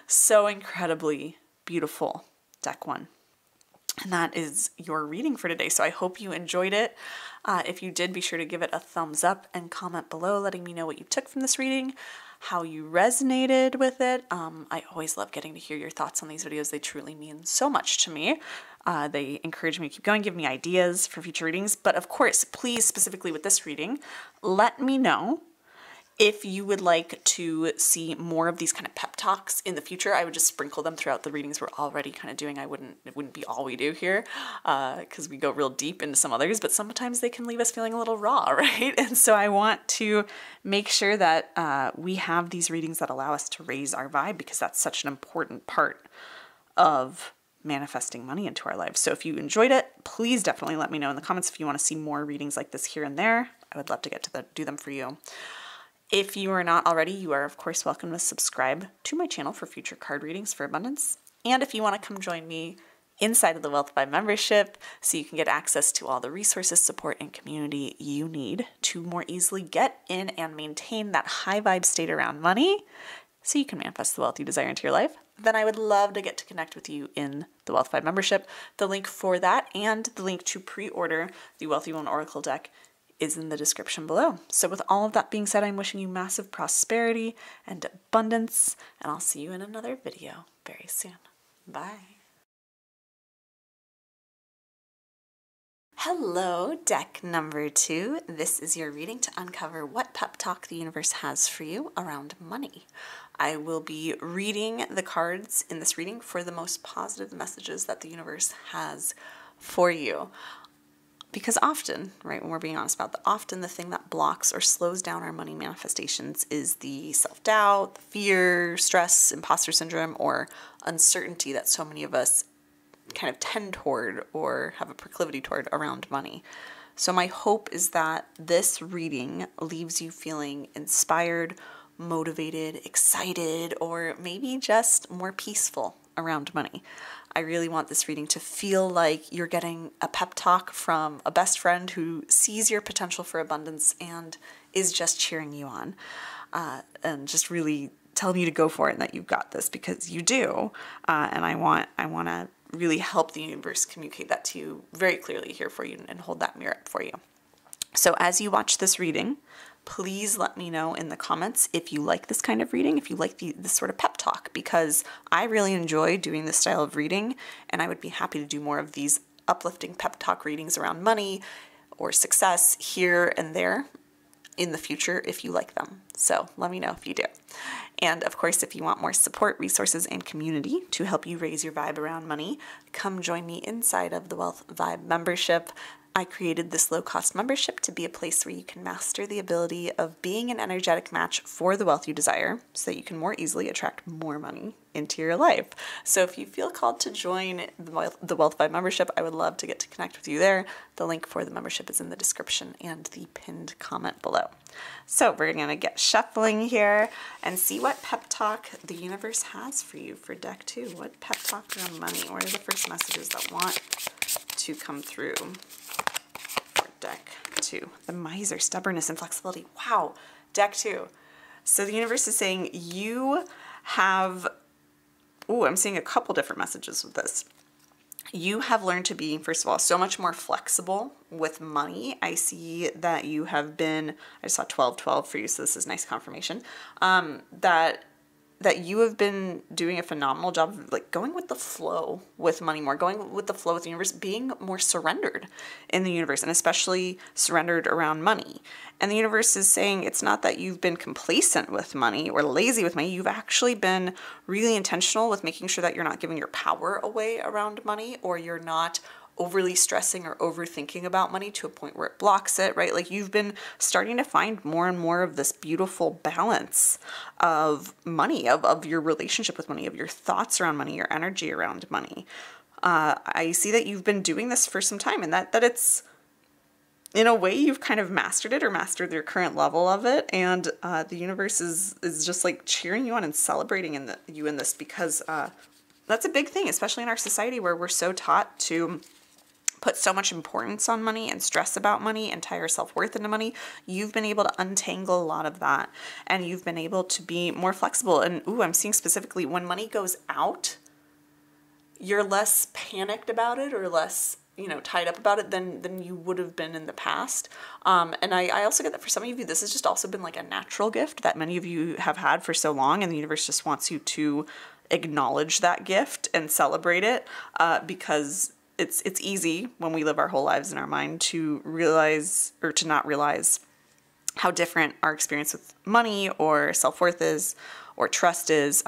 So incredibly beautiful, deck one. And that is your reading for today. So I hope you enjoyed it. If you did, be sure to give it a thumbs up and comment below, letting me know what you took from this reading, how you resonated with it. I always love getting to hear your thoughts on these videos. They truly mean so much to me. They encourage me to keep going, give me ideas for future readings. But of course, please, specifically with this reading, let me know if you would like to see more of these kind of pep talks in the future. I would just sprinkle them throughout the readings we're already kind of doing. It wouldn't be all we do here, because we go real deep into some others, but sometimes they can leave us feeling a little raw, right? And so I want to make sure that we have these readings that allow us to raise our vibe, because that's such an important part of manifesting money into our lives. So if you enjoyed it, please definitely let me know in the comments if you want to see more readings like this here and there. I would love to get to do them for you. If you are not already, you are of course welcome to subscribe to my channel for future card readings for abundance. And if you want to come join me inside of the Wealth Vibe membership, so you can get access to all the resources, support, and community you need to more easily get in and maintain that high vibe state around money, so you can manifest the wealth you desire into your life, then I would love to get to connect with you in the Wealth Vibe membership. The link for that and the link to pre-order the Wealthy Woman Oracle deck is in the description below. So with all of that being said, I'm wishing you massive prosperity and abundance, and I'll see you in another video very soon. Bye. Hello, deck number 2. This is your reading to uncover what pep talk the universe has for you around money. I will be reading the cards in this reading for the most positive messages that the universe has for you. Because often, right, when we're being honest about that, often the thing that blocks or slows down our money manifestations is the self-doubt, fear, stress, imposter syndrome, or uncertainty that so many of us kind of tend toward or have a proclivity toward around money. So my hope is that this reading leaves you feeling inspired, motivated, excited, or maybe just more peaceful around money. I really want this reading to feel like you're getting a pep talk from a best friend who sees your potential for abundance and is just cheering you on, and just really telling you to go for it and that you've got this, because you do. And I want to really help the universe communicate that to you very clearly here for you and hold that mirror up for you. So as you watch this reading, please let me know in the comments if you like this kind of reading, if you like this sort of pep talk, because I really enjoy doing this style of reading, and I would be happy to do more of these uplifting pep talk readings around money or success here and there in the future if you like them. So let me know if you do. And of course, if you want more support, resources, and community to help you raise your vibe around money, come join me inside of the Wealth Vibe membership. I created this low-cost membership to be a place where you can master the ability of being an energetic match for the wealth you desire so that you can more easily attract more money into your life. So if you feel called to join the Wealth Vibe membership, I would love to get to connect with you there. The link for the membership is in the description and the pinned comment below. So we're going to get shuffling here and see what pep talk the universe has for you for deck 2. What pep talk around money? What are the first messages that want to come through? Deck 2, the miser, stubbornness and flexibility. Wow, deck 2. So the universe is saying you have, I'm seeing a couple different messages with this. You have learned to be, first of all, so much more flexible with money. I see that you have been, I saw 12-12 for you, so this is nice confirmation, that you have been doing a phenomenal job of like going with the flow with money more, going with the flow with the universe, being more surrendered in the universe, and especially surrendered around money. And the universe is saying it's not that you've been complacent with money or lazy with money. You've actually been really intentional with making sure that you're not giving your power away around money, or you're not overly stressing or overthinking about money to a point where it blocks it, right? Like you've been starting to find more and more of this beautiful balance of money, of your relationship with money, of your thoughts around money, your energy around money. I see that you've been doing this for some time, and that it's, in a way, you've kind of mastered it or mastered your current level of it. And the universe is just like cheering you on and celebrating you in this, because that's a big thing, especially in our society where we're so taught to put so much importance on money and stress about money and tie our self-worth into money. You've been able to untangle a lot of that, and you've been able to be more flexible. And I'm seeing specifically when money goes out, you're less panicked about it or less, tied up about it than you would have been in the past. And I also get that for some of you, this has just also been like a natural gift that many of you have had for so long, and the universe just wants you to acknowledge that gift and celebrate it, because it's easy when we live our whole lives in our mind to realize or to not realize how different our experience with money or self-worth is or trust is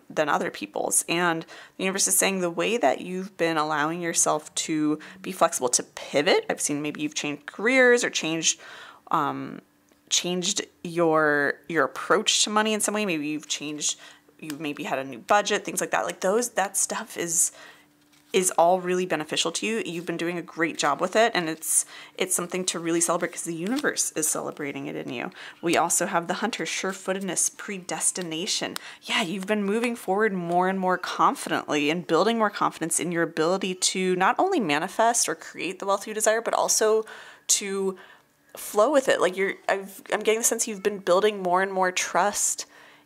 than other people's. And the universe is saying the way that you've been allowing yourself to be flexible, to pivot. I've seen maybe you've changed careers or changed your approach to money in some way. Maybe you've maybe had a new budget, things like that. Like that stuff is all really beneficial to you. You've been doing a great job with it, and it's something to really celebrate because the universe is celebrating it in you. We also have the hunter, sure-footedness, predestination. Yeah, you've been moving forward more and more confidently and building more confidence in your ability to not only manifest or create the wealth you desire, but also to flow with it. Like I'm getting the sense you've been building more and more trust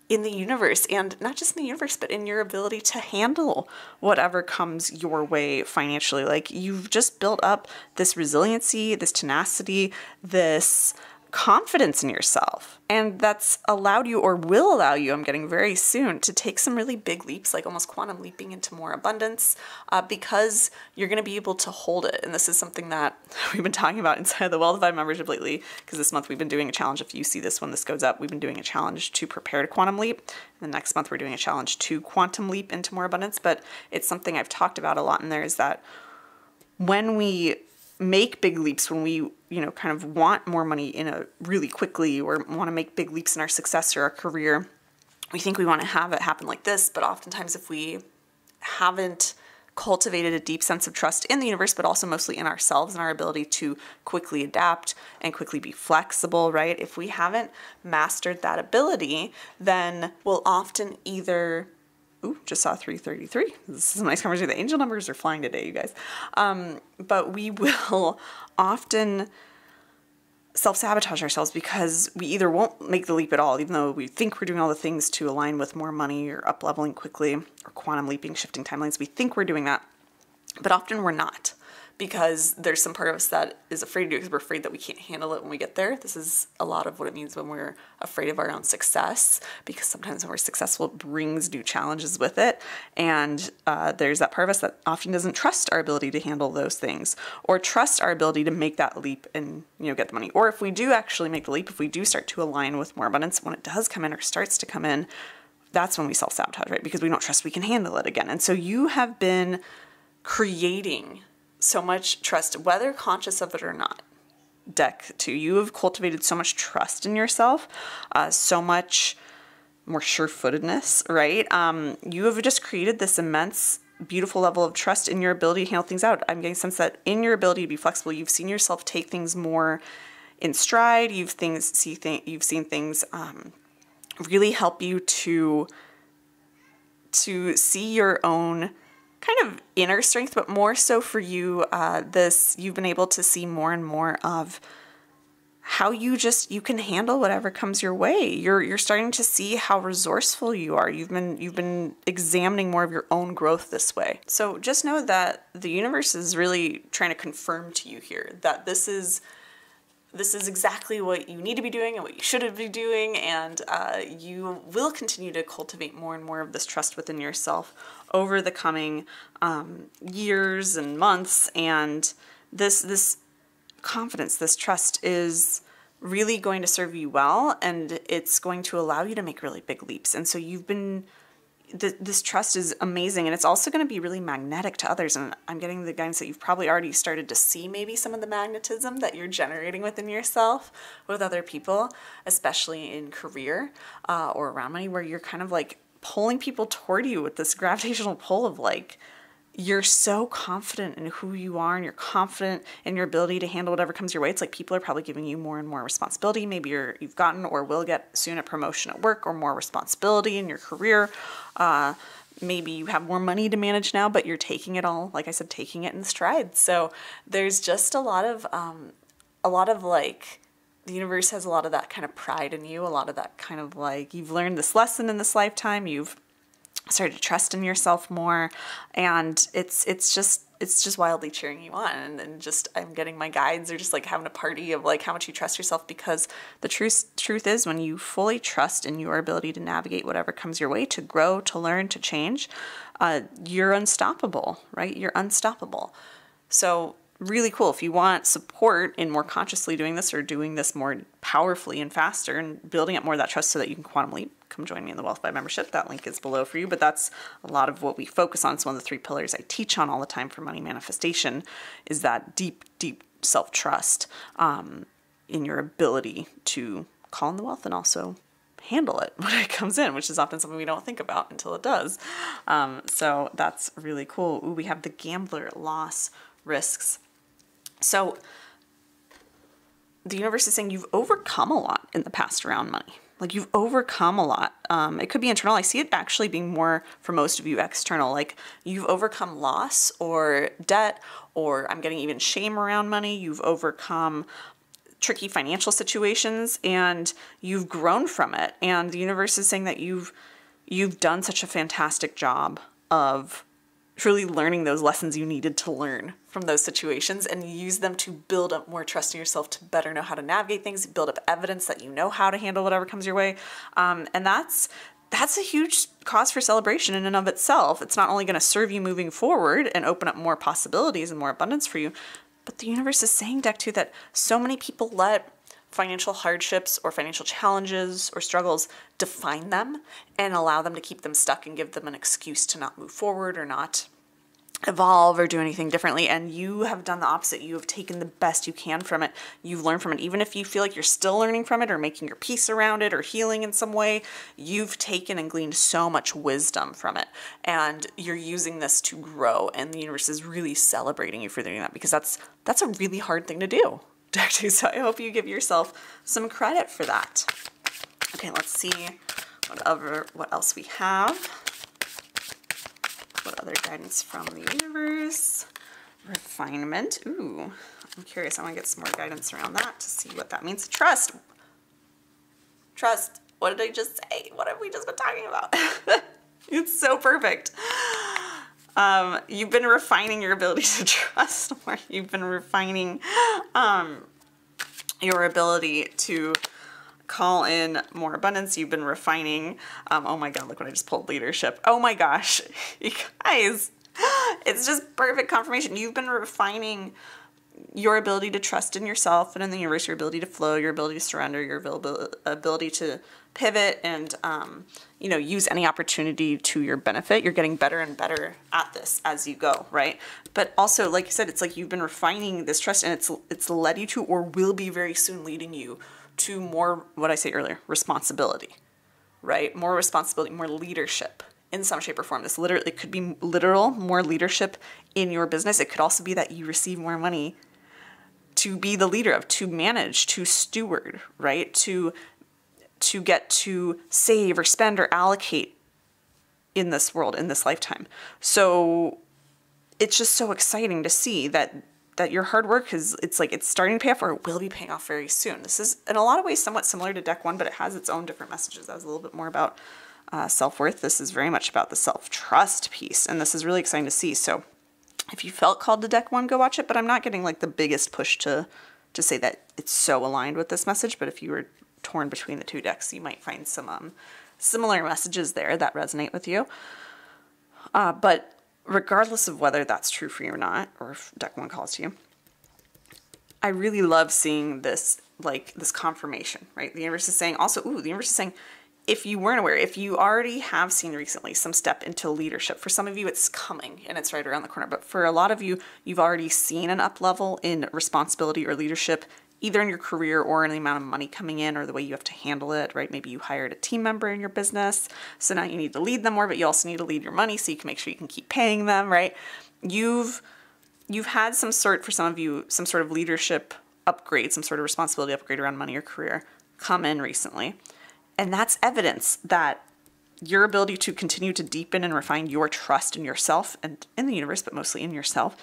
in the universe, and not just in the universe, but in your ability to handle whatever comes your way financially. Like you've just built up this resiliency, this tenacity, this confidence in yourself. And that's allowed you, or will allow you, I'm getting very soon, to take some really big leaps, like almost quantum leaping into more abundance, because you're going to be able to hold it. And this is something that we've been talking about inside the Wealth Vibe membership lately, because this month we've been doing a challenge. If you see this when this goes up, we've been doing a challenge to prepare to quantum leap. And the next month we're doing a challenge to quantum leap into more abundance. But it's something I've talked about a lot in there, is that when we make big leaps when we, kind of want more money in a really quickly, or want to make big leaps in our success or our career. We think we want to have it happen like this, but oftentimes if we haven't cultivated a deep sense of trust in the universe, but also mostly in ourselves and our ability to quickly adapt and quickly be flexible, right? If we haven't mastered that ability, then we'll often either, just saw 333. This is a nice conversation. The angel numbers are flying today, you guys. But we will often self-sabotage ourselves because we either won't make the leap at all, even though we think we're doing all the things to align with more money or up-leveling quickly or quantum leaping, shifting timelines. We think we're doing that, but often we're not, because there's some part of us that is afraid to do it because we're afraid that we can't handle it when we get there. This is a lot of what it means when we're afraid of our own success, because sometimes when we're successful, it brings new challenges with it. And there's that part of us that often doesn't trust our ability to handle those things, or trust our ability to make that leap and, get the money. Or if we do actually make the leap, if we do start to align with more abundance, when it does come in or starts to come in, that's when we self-sabotage, right? Because we don't trust we can handle it again. And so you have been creating so much trust, whether conscious of it or not. Deck 2, you have cultivated so much trust in yourself, so much more sure-footedness, right? You have just created this immense, beautiful level of trust in your ability to handle things out. I'm getting a sense that in your ability to be flexible, you've seen yourself take things more in stride. You've seen things really help you to see your own kind of inner strength, but more so for you, you've been able to see more and more of how you can handle whatever comes your way. You're starting to see how resourceful you are. You've been examining more of your own growth this way. So just know that the universe is really trying to confirm to you here that this is exactly what you need to be doing and what you should be doing, and you will continue to cultivate more and more of this trust within yourself over the coming years and months. And this confidence, this trust is really going to serve you well, and it's going to allow you to make really big leaps. And so this trust is amazing, and it's also going to be really magnetic to others. And I'm getting the guidance that you've probably already started to see maybe some of the magnetism that you're generating within yourself with other people, especially in career or around money, where you're kind of like pulling people toward you with this gravitational pull of like, you're so confident in who you are, and you're confident in your ability to handle whatever comes your way. It's like people are probably giving you more and more responsibility. Maybe you've gotten or will get soon a promotion at work or more responsibility in your career. Maybe you have more money to manage now, but you're taking it all, like I said, taking it in stride. So there's just a lot of like, the universe has a lot of that kind of pride in you, a lot of that kind of like, you've learned this lesson in this lifetime, you've started to trust in yourself more, and it's just wildly cheering you on. And just, I'm getting my guides are just like having a party of like how much you trust yourself, because the truth is, when you fully trust in your ability to navigate whatever comes your way, to grow, to learn, to change, you're unstoppable, right? You're unstoppable. So really cool. If you want support in more consciously doing this, or doing this more powerfully and faster, and building up more of that trust so that you can quantum leap, come join me in the Wealth by membership. That link is below for you, but that's a lot of what we focus on. It's one of the 3 pillars I teach on all the time for money manifestation, is that deep, deep self-trust in your ability to call in the wealth and also handle it when it comes in, which is often something we don't think about until it does. So that's really cool. Ooh, we have the gambler, loss, risks. So the universe is saying you've overcome a lot in the past around money. Like, you've overcome a lot. It could be internal. I see it actually being more, for most of you, external. Like, you've overcome loss or debt, or I'm getting even shame around money. You've overcome tricky financial situations, and you've grown from it. And the universe is saying that you've done such a fantastic job of truly learning those lessons you needed to learn from those situations, and you use them to build up more trust in yourself, to better know how to navigate things, build up evidence that you know how to handle whatever comes your way. And that's a huge cause for celebration in and of itself. It's not only going to serve you moving forward and open up more possibilities and more abundance for you, but the universe is saying, Deck 2, that so many people let financial hardships or financial challenges or struggles define them and allow them to keep them stuck and give them an excuse to not move forward or not evolve or do anything differently, and you have done the opposite. You have taken the best you can from it. You've learned from it. Even if you feel like you're still learning from it or making your peace around it or healing in some way, you've taken and gleaned so much wisdom from it, and you're using this to grow, and the universe is really celebrating you for doing that, because that's a really hard thing to do. So I hope you give yourself some credit for that. Okay, let's see what else we have. What other guidance from the universe? Refinement. Ooh, I'm curious. I want to get some more guidance around that to see what that means. Trust. Trust. What did I just say? What have we just been talking about? It's so perfect. You've been refining your ability to trust more. You've been refining your ability to call in more abundance. You've been refining, oh my God, look what I just pulled, leadership. Oh my gosh, you guys, it's just perfect confirmation. You've been refining your ability to trust in yourself and in the universe, your ability to flow, your ability to surrender, your ability to pivot and, use any opportunity to your benefit. You're getting better and better at this as you go, right? But also, like you said, it's like you've been refining this trust, and it's led you to, or will be very soon leading you to more, what I said earlier, responsibility, right? More responsibility, more leadership in some shape or form. It could be literal, more leadership in your business. It could also be that you receive more money to be the leader of, to manage, to steward, right? To get to save or spend or allocate in this world, in this lifetime. So it's just so exciting to see that your hard work it's starting to pay off, or it will be paying off very soon. This is in a lot of ways somewhat similar to deck 1, but it has its own different messages. That was a little bit more about self-worth. This is very much about the self-trust piece, and this is really exciting to see. So if you felt called to deck 1, go watch it, but I'm not getting like the biggest push to say that it's so aligned with this message. But if you were torn between the two decks, you might find some similar messages there that resonate with you. But regardless of whether that's true for you or not, or if deck 1 calls to you, I really love seeing this, like this confirmation, right? The universe is saying also, the universe is saying, if you weren't aware, if you already have seen recently some step into leadership, for some of you it's coming and it's right around the corner, but for a lot of you, you've already seen an up level in responsibility or leadership, either in your career or in the amount of money coming in or the way you have to handle it, right? Maybe you hired a team member in your business, so now you need to lead them more, but you also need to lead your money so you can make sure you can keep paying them, right? You've had for some of you, some sort of leadership upgrade, some sort of responsibility upgrade around money or career come in recently. And that's evidence that your ability to continue to deepen and refine your trust in yourself and in the universe, but mostly in yourself,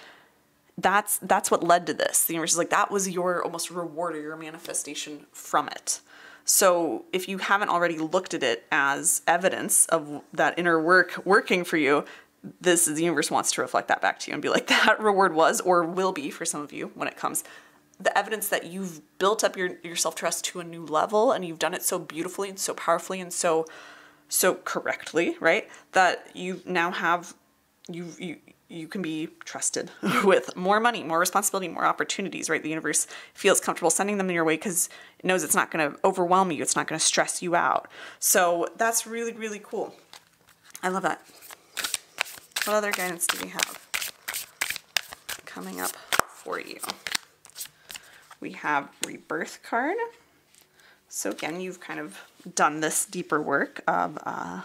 that's what led to this. The universe is like, that was your almost reward or your manifestation from it. So if you haven't already looked at it as evidence of that inner work working for you, the universe wants to reflect that back to you and be like, that reward was, or will be for some of you when it comes, the evidence that you've built up your self-trust to a new level, and you've done it so beautifully and so powerfully and so correctly, right? That you now have, you can be trusted with more money, more responsibility, more opportunities, right? The universe feels comfortable sending them in your way because it knows it's not going to overwhelm you. It's not going to stress you out. So that's really, really cool. I love that. What other guidance do we have coming up for you? We have Rebirth card. So again, you've kind of done this deeper work of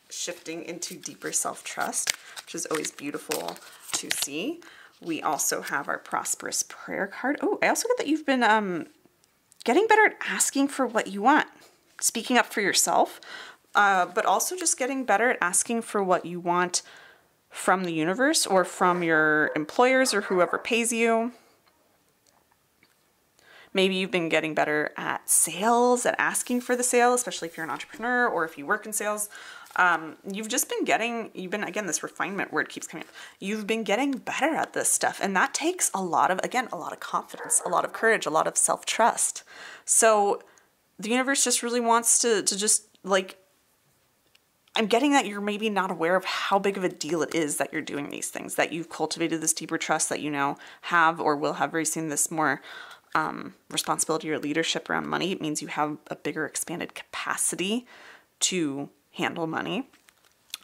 shifting into deeper self-trust, which is always beautiful to see. We also have our Prosperous Prayer card. Oh, I also get that you've been getting better at asking for what you want, speaking up for yourself, but also just getting better at asking for what you want from the universe or from your employers or whoever pays you. Maybe you've been getting better at sales, at asking for the sale, especially if you're an entrepreneur or if you work in sales. You've been, again, this refinement word keeps coming up. You've been getting better at this stuff. And that takes a lot of confidence, a lot of courage, a lot of self-trust. So the universe just really wants to just like, I'm getting that you're maybe not aware of how big of a deal it is that you're doing these things, that you've cultivated this deeper trust, that you now have or will have very soon this more responsibility or leadership around money. It means you have a bigger expanded capacity to handle money.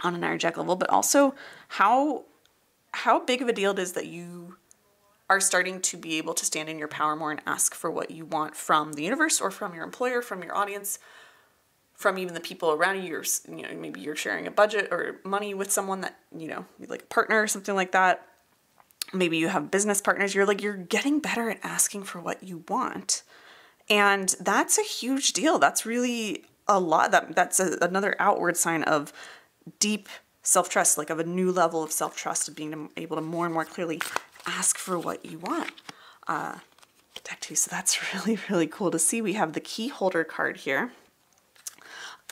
on an energetic level, but also how big of a deal it is that you are starting to be able to stand in your power more and ask for what you want from the universe or from your employer, from your audience, from even the people around you. Maybe you're sharing a budget or money with someone that, like a partner or something like that. Maybe you have business partners. You're getting better at asking for what you want. And that's a huge deal. That's really a lot. That's another outward sign of deep self-trust, like of a new level of self-trust, of being able to more and more clearly ask for what you want. Deck 2, so that's really, really cool to see. We have the key holder card here.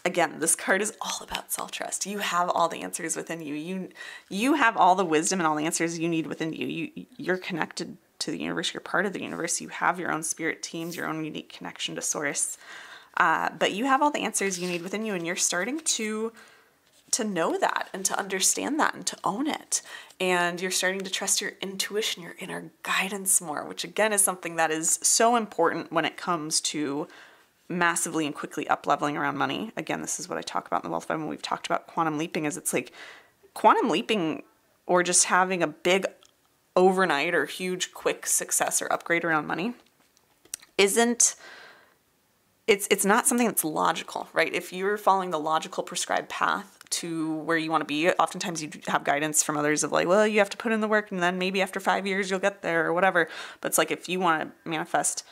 Again, this card is all about self-trust. You have all the answers within you. You have all the wisdom and all the answers you need within you. You're connected to the universe. You're part of the universe. You have your own spirit teams, your own unique connection to source. But you have all the answers you need within you, and you're starting to know that and to understand that and to own it. And you're starting to trust your intuition, your inner guidance more, which again is something that is so important when it comes to massively and quickly up-leveling around money. Again, this is what I talk about in the Wealth Web when we've talked about quantum leaping, is it's like quantum leaping or just having a big overnight or huge quick success or upgrade around money it's not something that's logical, right? If you're following the logical prescribed path to where you want to be, oftentimes you have guidance from others of like, well, you have to put in the work and then maybe after 5 years you'll get there or whatever. But it's like, if you want to manifest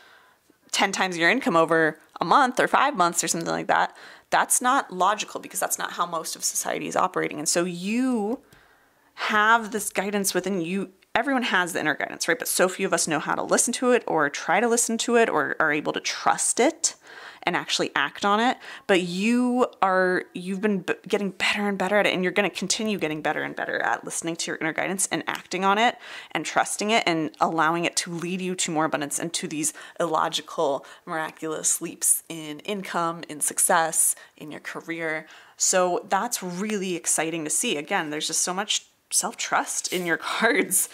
10 times your income over a month or 5 months or something like that, that's not logical, because that's not how most of society is operating. And so you have this guidance within you. Everyone has the inner guidance, right? But so few of us know how to listen to it or try to listen to it or are able to trust it and actually act on it. But you've been getting better and better at it, and you're going to continue getting better and better at listening to your inner guidance and acting on it and trusting it and allowing it to lead you to more abundance and to these illogical, miraculous leaps in income, in success, in your career. So that's really exciting to see. Again, there's just so much self-trust in your cards,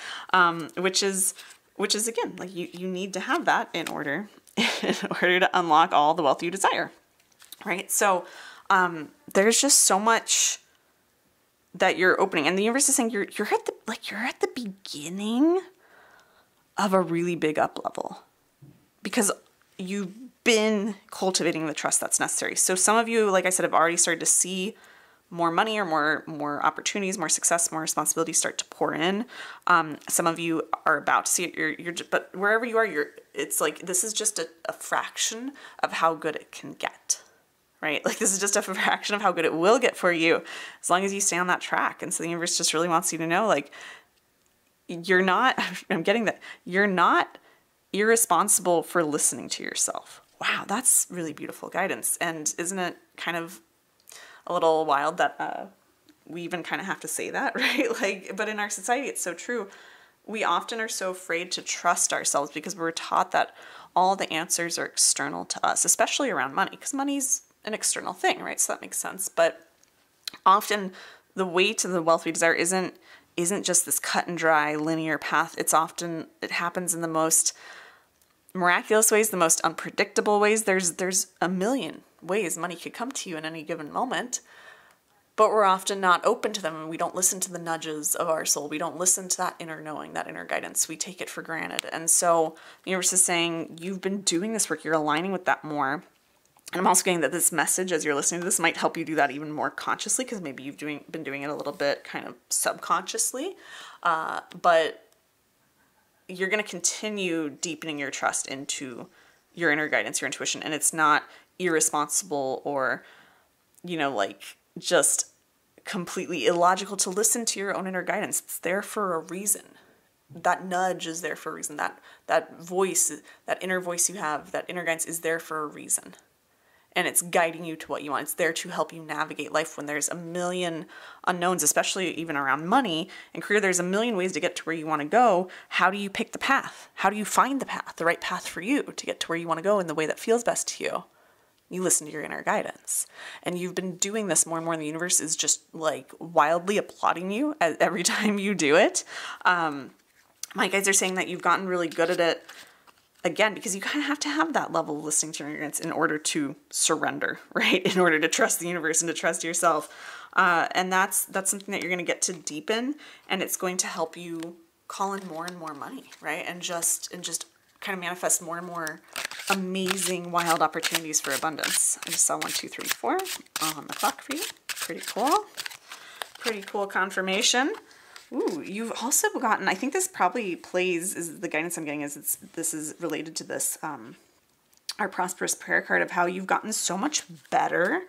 which is again, like you need to have that in order to unlock all the wealth you desire, right? So there's just so much that you're opening, and the universe is saying you're at the beginning of a really big up level, because you've been cultivating the trust that's necessary. So some of you, like I said, have already started to see more money or more opportunities, more success, more responsibility start to pour in. Some of you are about to see it. But wherever you are, it's like, this is just a fraction of how good it can get, right? Like, this is just a fraction of how good it will get for you as long as you stay on that track. And so the universe just really wants you to know, like, you're not irresponsible for listening to yourself. Wow, that's really beautiful guidance. And isn't it kind of a little wild that we even kind of have to say that, right? Like, but in our society, it's so true. We often are so afraid to trust ourselves because we're taught that all the answers are external to us, especially around money, because money's an external thing, right? So that makes sense. But often the way to the wealth we desire isn't just this cut and dry linear path. It happens in the most miraculous ways, the most unpredictable ways. There's a million ways money could come to you in any given moment, but we're often not open to them, and we don't listen to the nudges of our soul. We don't listen to that inner knowing, that inner guidance. We take it for granted. And so the universe is saying, you've been doing this work, you're aligning with that more. And I'm also getting that this message, as you're listening to this, might help you do that even more consciously, because maybe you've been doing it a little bit kind of subconsciously, but you're going to continue deepening your trust into your inner guidance, your intuition, and it's not irresponsible or, like, just completely illogical to listen to your own inner guidance. It's there for a reason. That nudge is there for a reason. That voice, that inner voice you have, that inner guidance is there for a reason. And it's guiding you to what you want. It's there to help you navigate life when there's a million unknowns, especially even around money and career. There's a million ways to get to where you want to go. How do you pick the path? How do you find the path, the right path for you to get to where you want to go in the way that feels best to you? You listen to your inner guidance. And you've been doing this more and more, and the universe is just like wildly applauding you every time you do it. My guides are saying that you've gotten really good at it, again, because you kind of have to have that level of listening to your inner guidance in order to surrender, right? In order to trust the universe and to trust yourself. And that's something that you're going to get to deepen, and it's going to help you call in more and more money, right? And just kind of manifest more and more amazing, wild opportunities for abundance. I just saw 1, 2, 3, 4 on the clock for you. Pretty cool. Pretty cool confirmation. Ooh, you've also gotten, I think this probably plays, is the guidance I'm getting is this is related to this, our prosperous prayer card, of how you've gotten so much better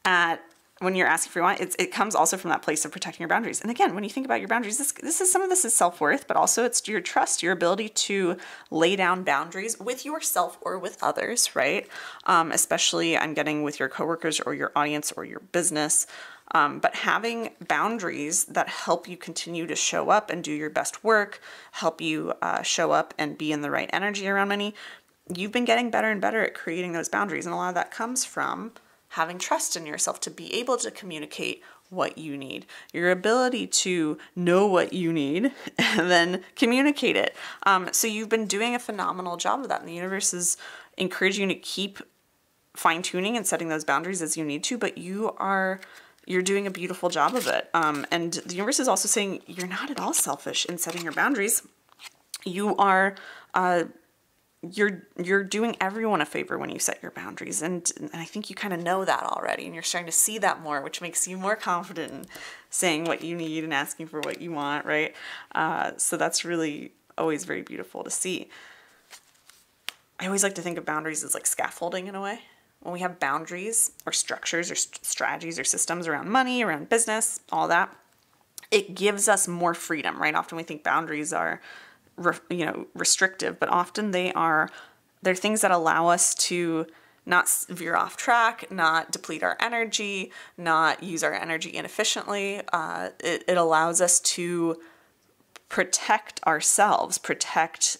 at when you're asking for what. It comes also from that place of protecting your boundaries. And again, when you think about your boundaries, this is some of this is self-worth, but also it's your trust, your ability to lay down boundaries with yourself or with others, right? Especially I'm getting with your coworkers or your audience or your business. But having boundaries that help you continue to show up and do your best work, help you show up and be in the right energy around money, you've been getting better and better at creating those boundaries. And a lot of that comes from having trust in yourself to be able to communicate what you need, your ability to know what you need and then communicate it. So you've been doing a phenomenal job of that. And the universe is encouraging you to keep fine-tuning and setting those boundaries as you need to, but you're doing a beautiful job of it. And the universe is also saying you're not at all selfish in setting your boundaries. You are, you're doing everyone a favor when you set your boundaries. And I think you kind of know that already, and you're starting to see that more, which makes you more confident in saying what you need and asking for what you want, right? So that's really always very beautiful to see. I always like to think of boundaries as like scaffolding in a way. When we have boundaries or structures or strategies or systems around money, around business, all that, it gives us more freedom, right? Often we think boundaries are, restrictive, but often they're things that allow us to not veer off track, not deplete our energy, not use our energy inefficiently. It allows us to protect ourselves, protect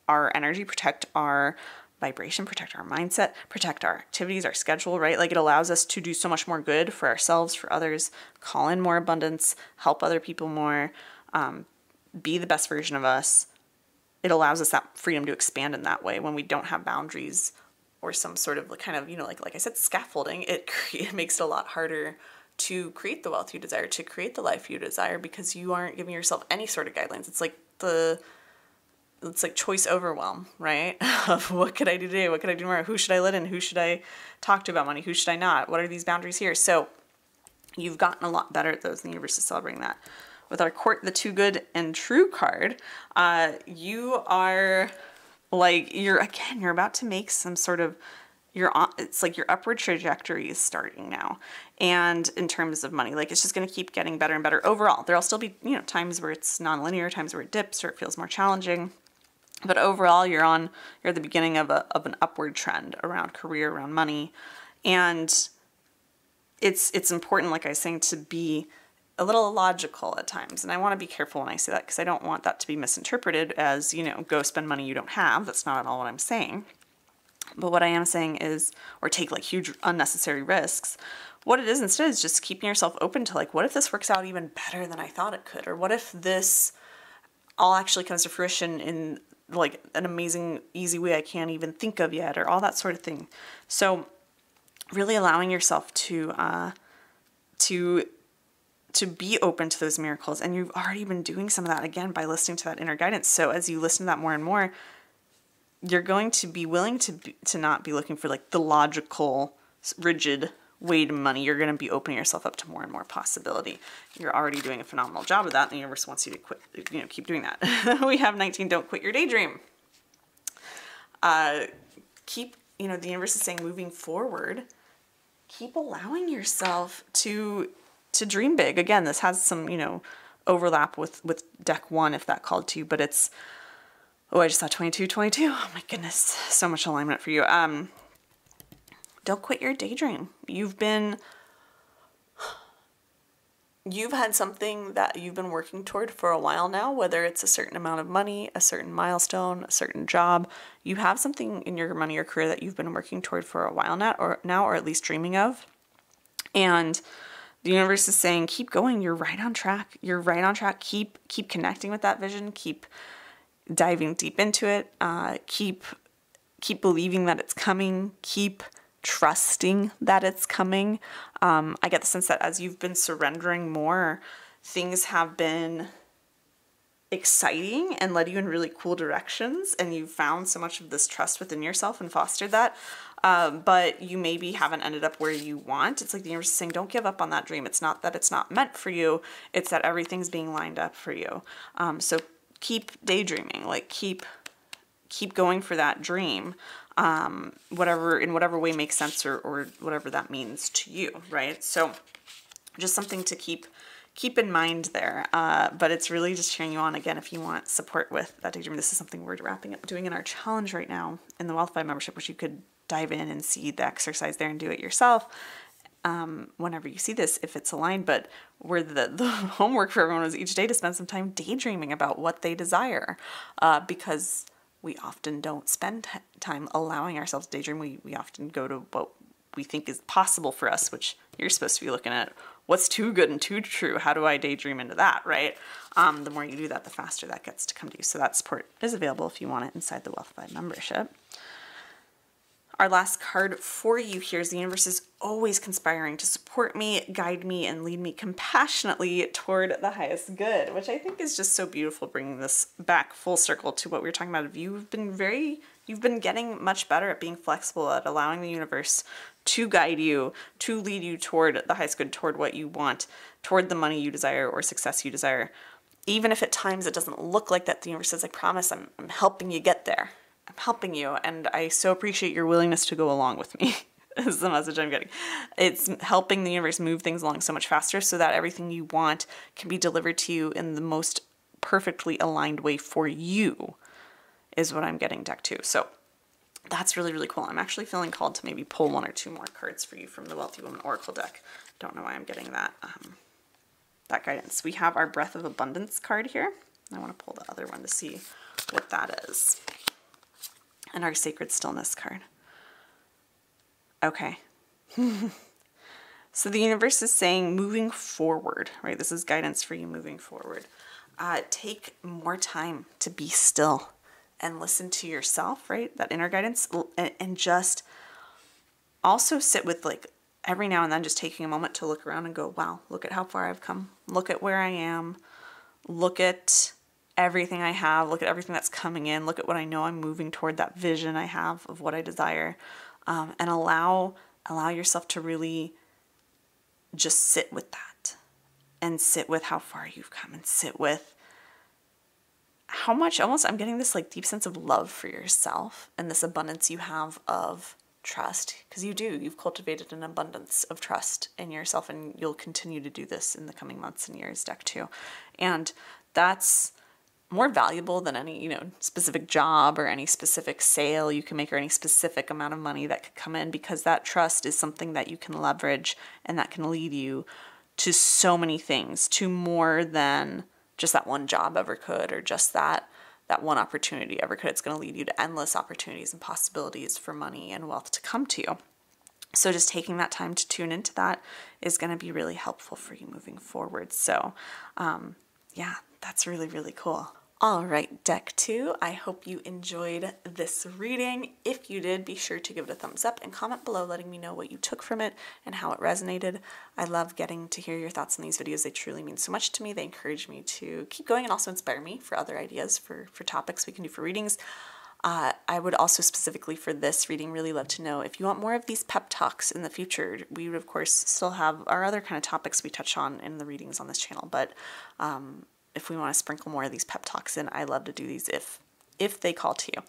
our energy, protect our vibration, protect our mindset, protect our activities, our schedule, right? Like it allows us to do so much more good for ourselves, for others, call in more abundance, help other people more, be the best version of us. It allows us that freedom to expand in that way when we don't have boundaries or some sort of kind of, like I said, scaffolding. It makes it a lot harder to create the wealth you desire, to create the life you desire, because you aren't giving yourself any sort of guidelines. It's like choice overwhelm, right? Of what could I do today? What could I do tomorrow? Who should I let in? Who should I talk to about money? Who should I not? What are these boundaries here? So you've gotten a lot better at those, and the universe is celebrating that. With our court, the too good and true card, you are like, you're about to make some sort of, it's like your upward trajectory is starting now. And in terms of money, like it's just going to keep getting better and better overall. There'll still be, times where it's non-linear, times where it dips or it feels more challenging. But overall, you're at the beginning of an upward trend around career, around money. And it's important, like I was saying, to be a little illogical at times. And I want to be careful when I say that, because I don't want that to be misinterpreted as, go spend money you don't have. That's not at all what I'm saying. But what I am saying is, or take like huge unnecessary risks. What it is instead is just keeping yourself open to like, what if this works out even better than I thought it could? Or what if this all actually comes to fruition in like an amazing, easy way I can't even think of yet, or all that sort of thing. So really allowing yourself to be open to those miracles. And you've already been doing some of that, again, by listening to that inner guidance. So as you listen to that more and more, you're going to be willing to not be looking for like the logical, rigid way to money. You're going to be opening yourself up to more and more possibility. You're already doing a phenomenal job of that. And the universe wants you to quit, keep doing that. We have 19, don't quit your daydream. The universe is saying, moving forward, keep allowing yourself to dream big. Again, this has some, overlap with deck 1, if that called to you, but it's, I just saw 22. Oh my goodness. So much alignment for you. Don't quit your daydream. You've had something that you've been working toward for a while now, whether it's a certain amount of money, a certain milestone, a certain job. You have something in your money or career that you've been working toward for a while now, or at least dreaming of. And the universe is saying, keep going. You're right on track. Keep connecting with that vision. Keep diving deep into it. Keep believing that it's coming. Keep trusting that it's coming. I get the sense that as you've been surrendering more, things have been exciting and led you in really cool directions, and you've found so much of this trust within yourself and fostered that. But you maybe haven't ended up where you want. It's like the universe is saying, don't give up on that dream. It's not that it's not meant for you. It's that everything's being lined up for you. So keep daydreaming, like keep going for that dream. In whatever way makes sense or whatever that means to you, right? So just something to keep in mind there. But it's really just cheering you on. Again, if you want support with that daydream, this is something we're wrapping up doing in our challenge right now in the Wealthified membership, which you could dive in and see the exercise there and do it yourself whenever you see this, if it's aligned. But where the homework for everyone was each day to spend some time daydreaming about what they desire, because we often don't spend time allowing ourselves to daydream. We often go to what we think is possible for us, which you're supposed to be looking at what's too good and too true. How do I daydream into that, right? The more you do that, the faster that gets to come to you. So that support is available if you want it inside the Wealthified membership. Our last card for you here is the universe is always conspiring to support me, guide me, and lead me compassionately toward the highest good, which I think is just so beautiful, bringing this back full circle to what we were talking about. You've been getting much better at being flexible, at allowing the universe to guide you, to lead you toward the highest good, toward what you want, toward the money you desire or success you desire. Even if at times it doesn't look like that, the universe says, I promise I'm helping you get there. I'm helping you, and I so appreciate your willingness to go along with me, is the message I'm getting. It's helping the universe move things along so much faster so that everything you want can be delivered to you in the most perfectly aligned way for you, is what I'm getting, deck two. So that's really, really cool. I'm actually feeling called to maybe pull one or two more cards for you from the Wealthy Woman Oracle deck. Don't know why I'm getting that, that guidance. We have our Breath of Abundance card here. I want to pull the other one to see what that is. And our Sacred Stillness card. Okay. So the universe is saying moving forward, right? This is guidance for you moving forward. Take more time to be still and listen to yourself, right? That inner guidance, and just also sit with, like, every now and then just taking a moment to look around and go, wow, look at how far I've come. Look at where I am. Look at everything I have. Look at everything that's coming in. Look at what I know I'm moving toward, that vision I have of what I desire. And allow yourself to really just sit with that, and sit with how far you've come, and sit with how much, almost, I'm getting this like deep sense of love for yourself and this abundance you have of trust, because you've cultivated an abundance of trust in yourself, and you'll continue to do this in the coming months and years, deck two. And that's more valuable than any, specific job or any specific sale you can make or any specific amount of money that could come in, because that trust is something that you can leverage and that can lead you to so many things, to more than just that one job ever could, or just that one opportunity ever could. It's going to lead you to endless opportunities and possibilities for money and wealth to come to you. So just taking that time to tune into that is going to be really helpful for you moving forward. So yeah, that's really, really cool. All right, deck two, I hope you enjoyed this reading. If you did, be sure to give it a thumbs up and comment below letting me know what you took from it and how it resonated. I love getting to hear your thoughts on these videos. They truly mean so much to me. They encourage me to keep going and also inspire me for other ideas for topics we can do for readings. I would also specifically for this reading really love to know if you want more of these pep talks in the future. We would, of course, still have our other kind of topics we touch on in the readings on this channel, but if we want to sprinkle more of these pep talks in, I love to do these if they call to you.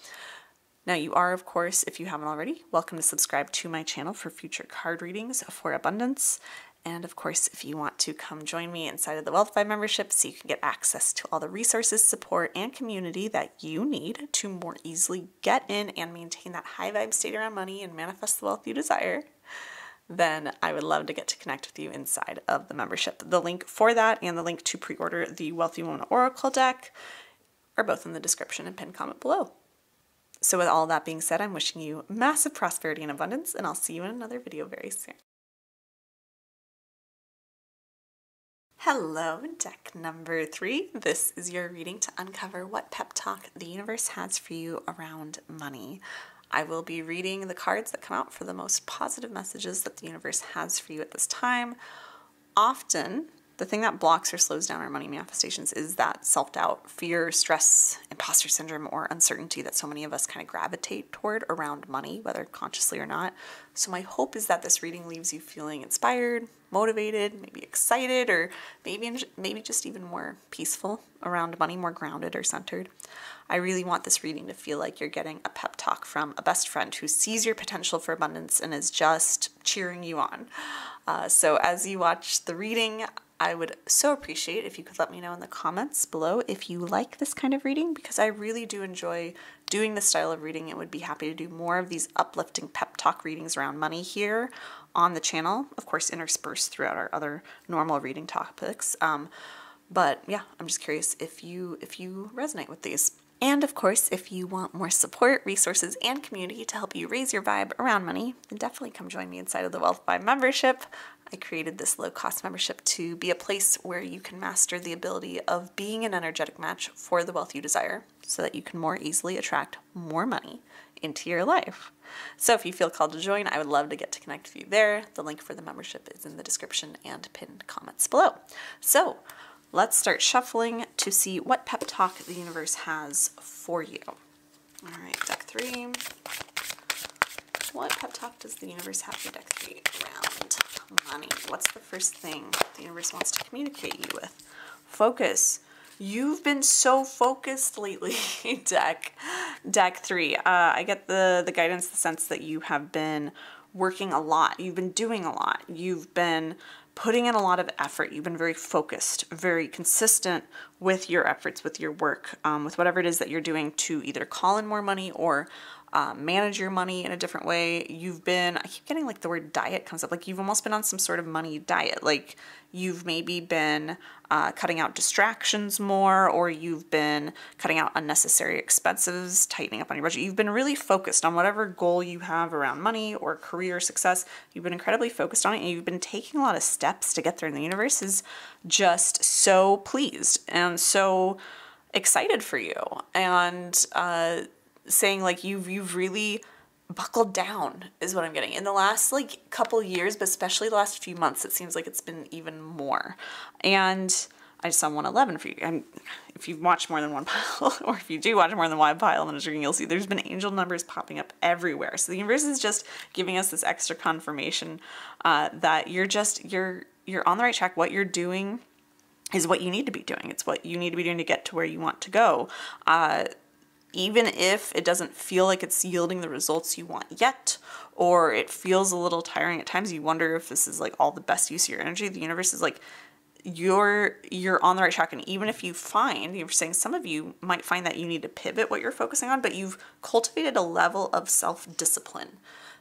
Now, you are, of course, if you haven't already, welcome to subscribe to my channel for future card readings for abundance. And of course, if you want to come join me inside of the Wealthified membership so you can get access to all the resources, support, and community that you need to more easily get in and maintain that high vibe state around money and manifest the wealth you desire, then I would love to get to connect with you inside of the membership. The link for that and the link to pre-order the Wealthy Woman Oracle deck are both in the description and pinned comment below. So with all that being said, I'm wishing you massive prosperity and abundance, and I'll see you in another video very soon. Hello, deck number 3. This is your reading to uncover what pep talk the universe has for you around money. I will be reading the cards that come out for the most positive messages that the universe has for you at this time. Often, the thing that blocks or slows down our money manifestations is that self-doubt, fear, stress, imposter syndrome, or uncertainty that so many of us kind of gravitate toward around money, whether consciously or not. So my hope is that this reading leaves you feeling inspired, motivated, maybe excited, or maybe just even more peaceful around money, more grounded or centered. I really want this reading to feel like you're getting a pep talk from a best friend who sees your potential for abundance and is just cheering you on. So as you watch the reading, I would so appreciate if you could let me know in the comments below if you like this kind of reading, because I really do enjoy doing this style of reading and would be happy to do more of these uplifting pep talk readings around money here on the channel, of course interspersed throughout our other normal reading topics. But yeah, I'm just curious if you resonate with these. And of course, if you want more support, resources, and community to help you raise your vibe around money, then definitely come join me inside of the Wealth Vibe membership. I created this low-cost membership to be a place where you can master the ability of being an energetic match for the wealth you desire so that you can more easily attract more money into your life. So if you feel called to join, I would love to get to connect with you there. The link for the membership is in the description and pinned comments below. So let's start shuffling to see what pep talk the universe has for you. All right, deck 3. What pep talk does the universe have for deck 3 around money? What's the first thing the universe wants to communicate you with? Focus. You've been so focused lately, deck 3. I get the guidance, the sense that you have been working a lot. You've been doing a lot. You've been putting in a lot of effort. You've been very focused, very consistent with your efforts, with your work, with whatever it is that you're doing to either call in more money or manage your money in a different way. You've been, I keep getting like the word diet comes up, like you've almost been on some sort of money diet. Like you've maybe been cutting out distractions more, or you've been cutting out unnecessary expenses, tightening up on your budget. You've been really focused on whatever goal you have around money or career success. You've been incredibly focused on it, and you've been taking a lot of steps to get there. And the universe is just so pleased and so excited for you, and saying like you've really buckled down is what I'm getting. In the last like couple years, but especially the last few months, it seems like it's been even more. And I just saw 111 for you. And if you've watched more than one pile, or if you do watch more than one pile in a reading, you'll see there's been angel numbers popping up everywhere. So the universe is just giving us this extra confirmation that you're on the right track. What you're doing is what you need to be doing. It's what you need to be doing to get to where you want to go. Even if it doesn't feel like it's yielding the results you want yet, or it feels a little tiring at times, you wonder if this is like all the best use of your energy. The universe is like, you're on the right track. And even if you're saying some of you might find that you need to pivot what you're focusing on, but you've cultivated a level of self-discipline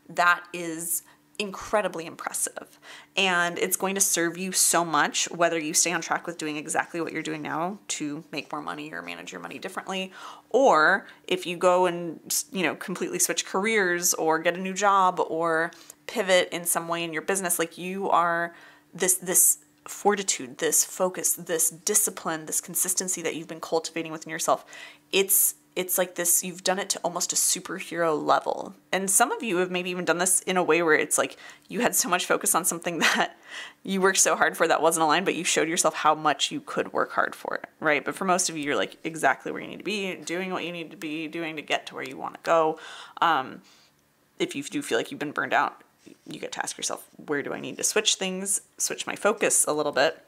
that is incredibly impressive, and it's going to serve you so much, whether you stay on track with doing exactly what you're doing now to make more money or manage your money differently, or if you go and completely switch careers or get a new job or pivot in some way in your business. Like you are this fortitude, this focus, this discipline, this consistency that you've been cultivating within yourself. It's like this, you've done it to almost a superhero level. And some of you have maybe even done this in a way where it's like you had so much focus on something that you worked so hard for that wasn't aligned, but you showed yourself how much you could work hard for it, right? But for most of you, you're like exactly where you need to be, doing what you need to be doing to get to where you want to go. If you do feel like you've been burned out, you get to ask yourself, where do I need to switch my focus a little bit,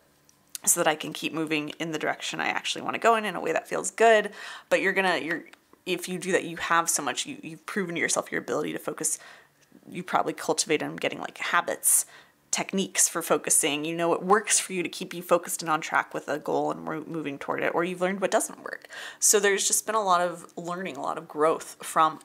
so that I can keep moving in the direction I actually want to go in a way that feels good. But if you do that, you have so much, you've proven to yourself your ability to focus. You probably cultivated and getting like habits, techniques for focusing. It works for you to keep you focused and on track with a goal and moving toward it, or you've learned what doesn't work. So there's just been a lot of learning, a lot of growth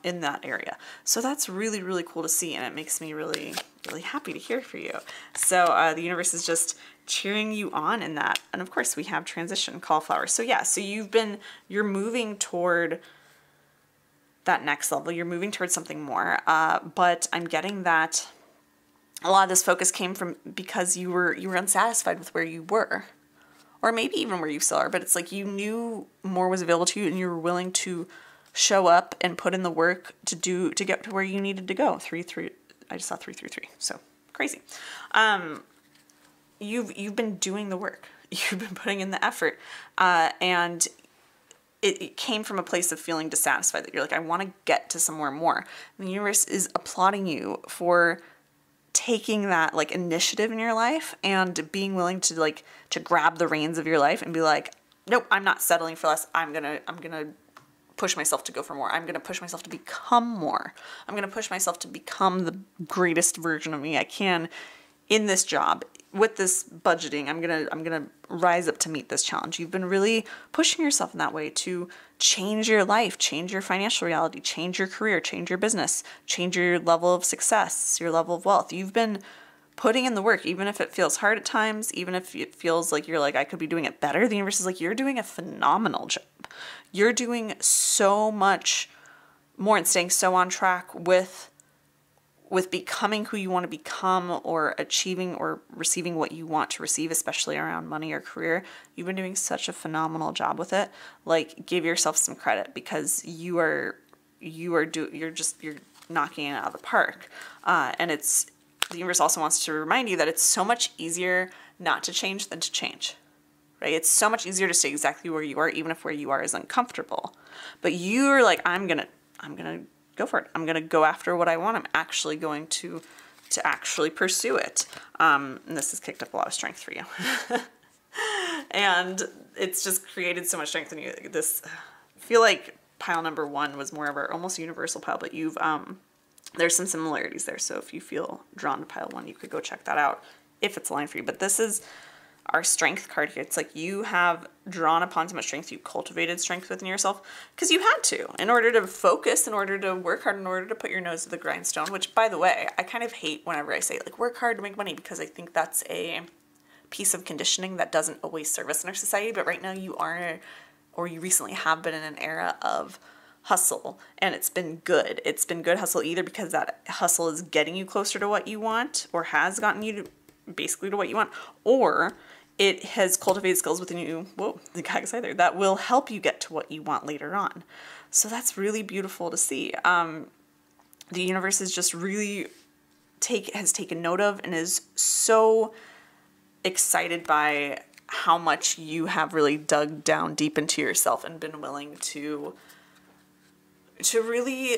in that area. So that's really, really cool to see, and it makes me really, really happy to hear for you. So the universe is just cheering you on in that. And of course we have transition, cauliflower. So yeah, so you're moving toward that next level. You're moving towards something more. But I'm getting that a lot of this focus came from because you were unsatisfied with where you were, or maybe even where you still are, but it's like you knew more was available to you and you were willing to show up and put in the work to get to where you needed to go. 3-3. I just saw 3-3-3. So crazy. You've been doing the work. You've been putting in the effort. And it came from a place of feeling dissatisfied, that you're like, I want to get to somewhere more. And the universe is applauding you for taking that like initiative in your life and being willing to like to grab the reins of your life and be like, nope, I'm not settling for less. I'm gonna push myself to go for more. I'm gonna push myself to become more. I'm gonna push myself to become the greatest version of me I can in this job, with this budgeting. I'm gonna rise up to meet this challenge. You've been really pushing yourself in that way to change your life, change your financial reality, change your career, change your business, change your level of success, your level of wealth. You've been putting in the work, even if it feels hard at times, even if it feels like you're like, I could be doing it better. The universe is like, you're doing a phenomenal job. You're doing so much more and staying so on track with becoming who you want to become, or achieving or receiving what you want to receive, especially around money or career. You've been doing such a phenomenal job with it. Like, give yourself some credit, because you're knocking it out of the park. And the universe also wants to remind you that it's so much easier not to change than to change, right? It's so much easier to stay exactly where you are, even if where you are is uncomfortable. But you're like, I'm gonna go for it. I'm going to go after what I want. I'm actually going to actually pursue it. And this has kicked up a lot of strength for you. And it's just created so much strength in you. I feel like pile number 1 was more of our almost universal pile, but there's some similarities there. So if you feel drawn to pile 1, you could go check that out if it's aligned for you. But this is our strength card here. It's like you have drawn upon so much strength, you cultivated strength within yourself because you had to, in order to focus, in order to work hard, in order to put your nose to the grindstone, which, by the way, I kind of hate whenever I say like work hard to make money, because I think that's a piece of conditioning that doesn't always serve us in our society. But right now you are, or you recently have been in an era of hustle, and it's been good. It's been good hustle, either because that hustle is getting you closer to what you want, or has gotten you basically to what you want, or it has cultivated skills within you, the got excited there, that will help you get to what you want later on. So that's really beautiful to see. The universe is just really has taken note of, and is so excited by how much you have really dug down deep into yourself and been willing to really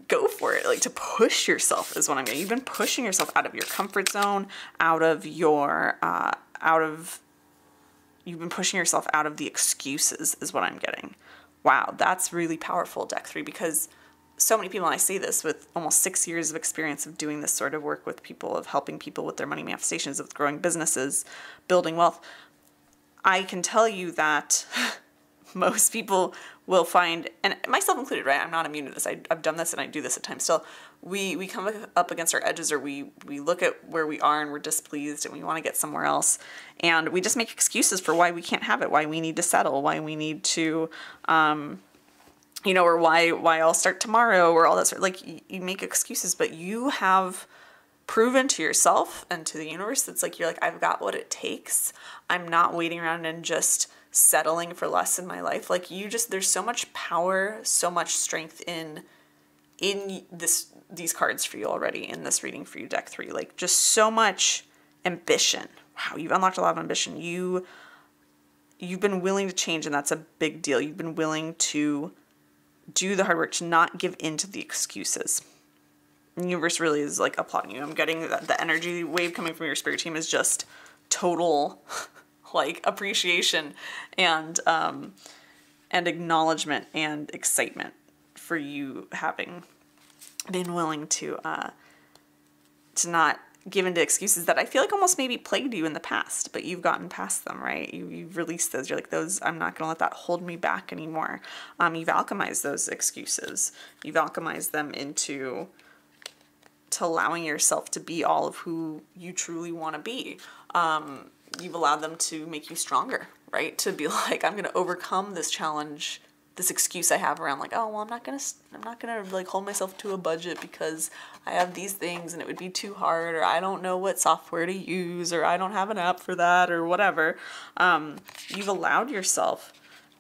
go for it, like to push yourself is what I'm getting. You've been pushing yourself out of your comfort zone, you've been pushing yourself out of the excuses is what I'm getting. Wow, that's really powerful, deck 3, because so many people, and I say this with almost 6 years of experience of doing this sort of work with people, of helping people with their money manifestations, of growing businesses, building wealth, I can tell you that most people will find, and myself included, right? I'm not immune to this. I've done this and I do this at times still. We come up against our edges, or we look at where we are and we're displeased and we want to get somewhere else. And we just make excuses for why we can't have it, why we need to settle, why we need to, or why I'll start tomorrow, or all that sort of, like, you make excuses, but you have proven to yourself and to the universe that's like, you're like, I've got what it takes. I'm not waiting around and just settling for less in my life. Like, there's so much power, so much strength in these cards for you already, in this reading for you, deck 3. Like, just so much ambition. Wow, you've unlocked a lot of ambition. You've been willing to change, and that's a big deal. You've been willing to do the hard work, to not give in to the excuses. The universe really is like applauding you. I'm getting the energy wave coming from your spirit team is just total like appreciation and acknowledgement and excitement for you having been willing to not give into excuses that I feel like almost maybe plagued you in the past, but you've gotten past them, right? You've released those. You're like, those, I'm not going to let that hold me back anymore. You've alchemized those excuses. You've alchemized them into allowing yourself to be all of who you truly want to be. You've allowed them to make you stronger, right? To be like, I'm going to overcome this challenge, this excuse I have around like, oh, well, I'm not going to like hold myself to a budget because I have these things and it would be too hard, or I don't know what software to use, or I don't have an app for that, or whatever. You've allowed yourself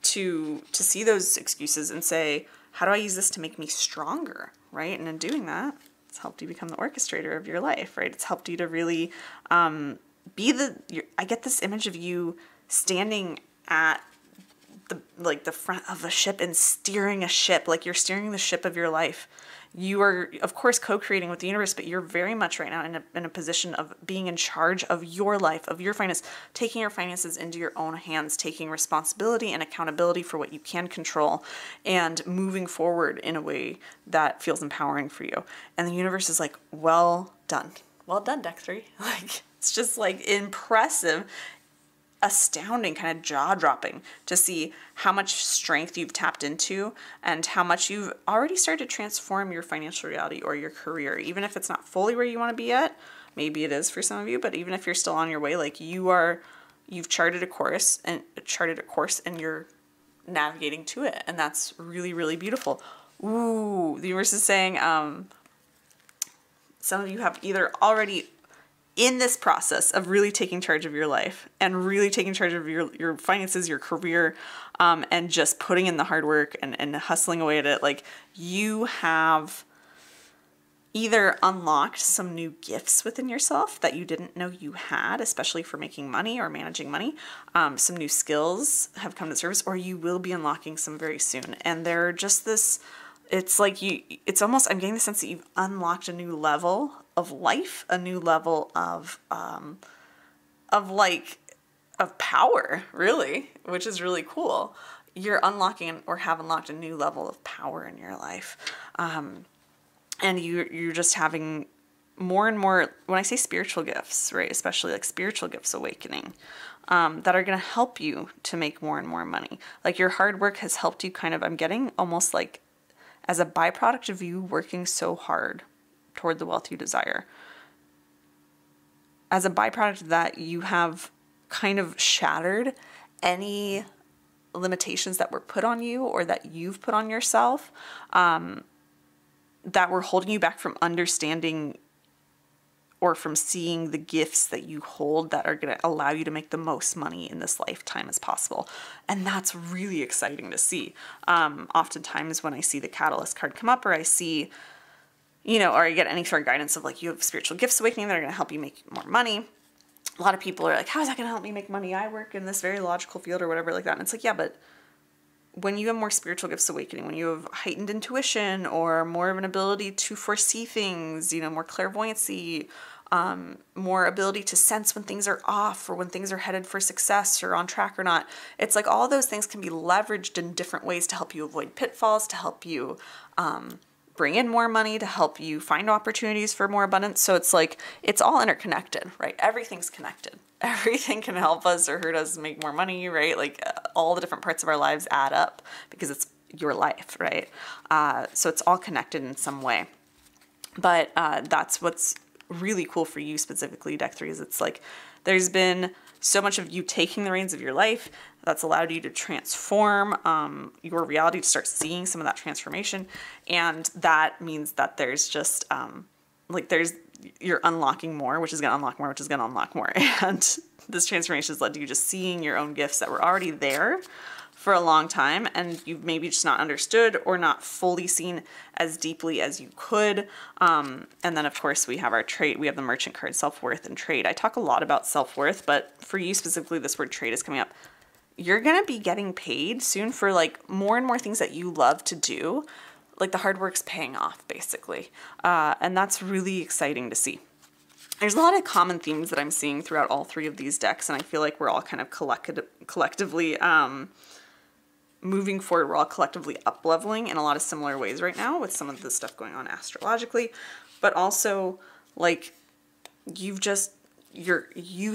to see those excuses and say, how do I use this to make me stronger, right? And in doing that, it's helped you become the orchestrator of your life, right? It's helped you to really I get this image of you standing at the front of a ship and steering a ship, like you're steering the ship of your life. You are, of course, co-creating with the universe, but you're very much right now in a position of being in charge of your life, of your finance, taking your finances into your own hands, taking responsibility and accountability for what you can control, and moving forward in a way that feels empowering for you. And the universe is like, well done. Well done, deck 3. Like, it's just like impressive, astounding, kind of jaw-dropping to see how much strength you've tapped into and how much you've already started to transform your financial reality or your career. Even if it's not fully where you want to be at, maybe it is for some of you, but even if you're still on your way, like you've charted a course and you're navigating to it. And that's really, really beautiful. Ooh, the universe is saying, some of you have either already in this process of really taking charge of your life and really taking charge of your finances, your career, and just putting in the hard work and hustling away at it, like you have either unlocked some new gifts within yourself that you didn't know you had, especially for making money or managing money. Some new skills have come to service, or you will be unlocking some very soon. And they're just this, it's like it's almost, I'm getting the sense that you've unlocked a new level of life, a new level of power, really, which is really cool. You're unlocking or have unlocked a new level of power in your life. And you're just having more and more, when I say spiritual gifts, right, especially like spiritual gifts awakening, that are going to help you to make more and more money. Like your hard work has helped you kind of, I'm getting almost like as a byproduct of you working so hard toward the wealth you desire. As a byproduct of that, you have kind of shattered any limitations that were put on you or that you've put on yourself, that were holding you back from understanding or from seeing the gifts that you hold that are going to allow you to make the most money in this lifetime as possible. And that's really exciting to see. Oftentimes when I see the Catalyst card come up, or I see, or I get any sort of guidance of like, you have spiritual gifts awakening that are going to help you make more money. A lot of people are like, how is that going to help me make money? I work in this very logical field or whatever like that. And it's like, yeah, but when you have more spiritual gifts awakening, when you have heightened intuition or more of an ability to foresee things, more clairvoyancy, more ability to sense when things are off or when things are headed for success or on track or not. It's like all those things can be leveraged in different ways to help you avoid pitfalls, to help you bring in more money, to help you find opportunities for more abundance. So it's like, it's all interconnected, right? Everything's connected. Everything can help us or hurt us make more money, right? Like all the different parts of our lives add up because it's your life, right? So it's all connected in some way. But that's what's really cool for you specifically, Deck 3, is it's like there's been so much of you taking the reins of your life that's allowed you to transform your reality, to start seeing some of that transformation. And that means that there's just you're unlocking more, which is going to unlock more, which is going to unlock more. And this transformation has led to you just seeing your own gifts that were already there for a long time, and you've maybe just not understood or not fully seen as deeply as you could. And then of course we have our trade. We have the merchant card, self-worth and trade. I talk a lot about self-worth, but for you specifically, this word trade is coming up. You're going to be getting paid soon for like more and more things that you love to do. Like the hard work's paying off basically. And that's really exciting to see. There's a lot of common themes that I'm seeing throughout all three of these decks. And I feel like we're all kind of collectively, moving forward, we're all collectively up-leveling in a lot of similar ways right now with some of the stuff going on astrologically, but also like you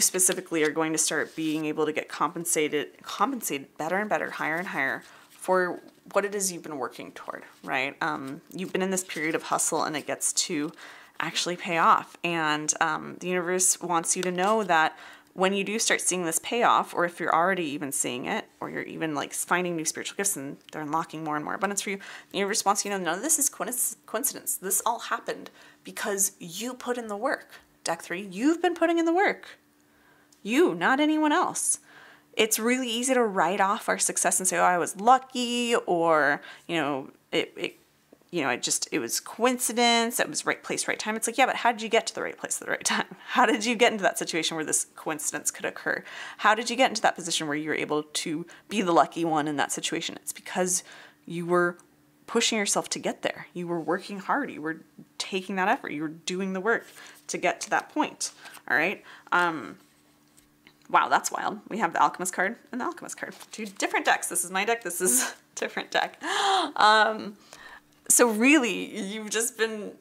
specifically are going to start being able to get compensated better and better, higher and higher for what it is you've been working toward, right? You've been in this period of hustle and it gets to actually pay off. And the universe wants you to know that when you do start seeing this payoff, or if you're already even seeing it, or you're even like finding new spiritual gifts and they're unlocking more and more abundance for you, the universe wants you to know none of this is coincidence. This all happened because you put in the work. Deck 3, you've been putting in the work. You, not anyone else. it's really easy to write off our success and say, oh, I was lucky, or, it was coincidence. It was right place, right time. It's like, yeah, but how did you get to the right place at the right time? How did you get into that situation where this coincidence could occur? How did you get into that position where you were able to be the lucky one in that situation? It's because you were pushing yourself to get there. You were working hard. You were taking that effort. You were doing the work to get to that point. All right. Wow, that's wild. We have the Alchemist card and the Alchemist card. Two different decks. This is my deck. This is a different deck. So really, you've just been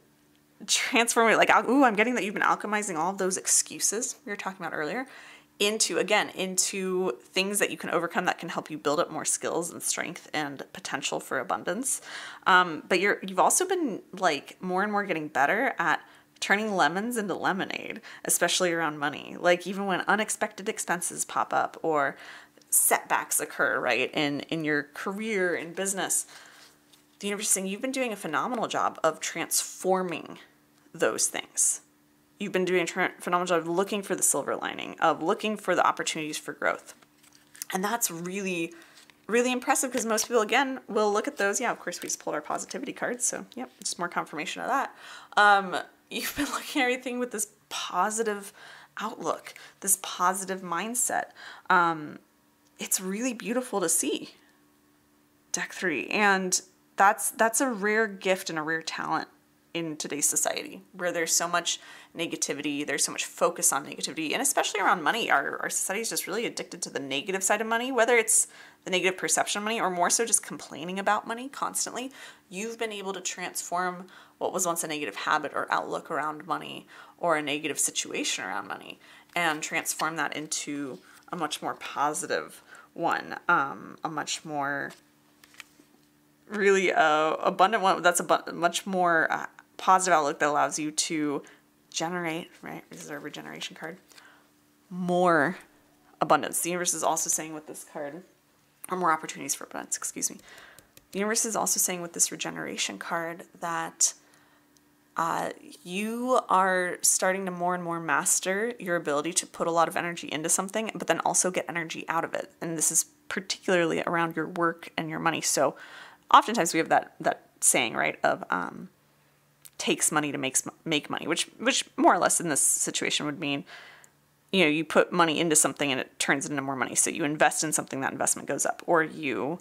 transforming, like, ooh, I'm getting that you've been alchemizing all of those excuses we were talking about earlier into things that you can overcome that can help you build up more skills and strength and potential for abundance. But you've also been, like, more and more getting better at turning lemons into lemonade, especially around money. Like, even when unexpected expenses pop up or setbacks occur, right, in your career, in business, the universe is saying you've been doing a phenomenal job of transforming those things. You've been doing a phenomenal job of looking for the silver lining, of looking for the opportunities for growth. And that's really, really impressive, because most people, again, will look at those. Yeah, of course, we just pulled our positivity cards. So, yep, just more confirmation of that. You've been looking at everything with this positive outlook, this positive mindset. It's really beautiful to see, Deck 3. And that's a rare gift and a rare talent in today's society, where there's so much negativity, there's so much focus on negativity, and especially around money. Our society is just really addicted to the negative side of money, whether it's the negative perception of money or more so just complaining about money constantly. You've been able to transform what was once a negative habit or outlook around money, or a negative situation around money, and transform that into a much more positive one, a much more really abundant one. That's a much more positive outlook that allows you to generate, right? This is our regeneration card. More abundance. The universe is also saying with this card, or more opportunities for abundance, excuse me. The universe is also saying with this regeneration card that you are starting to more and more master your ability to put a lot of energy into something, but then also get energy out of it. And this is particularly around your work and your money. So oftentimes we have that saying, right, of takes money to make money, which more or less in this situation would mean, you put money into something and it turns into more money. So you invest in something, that investment goes up, or you,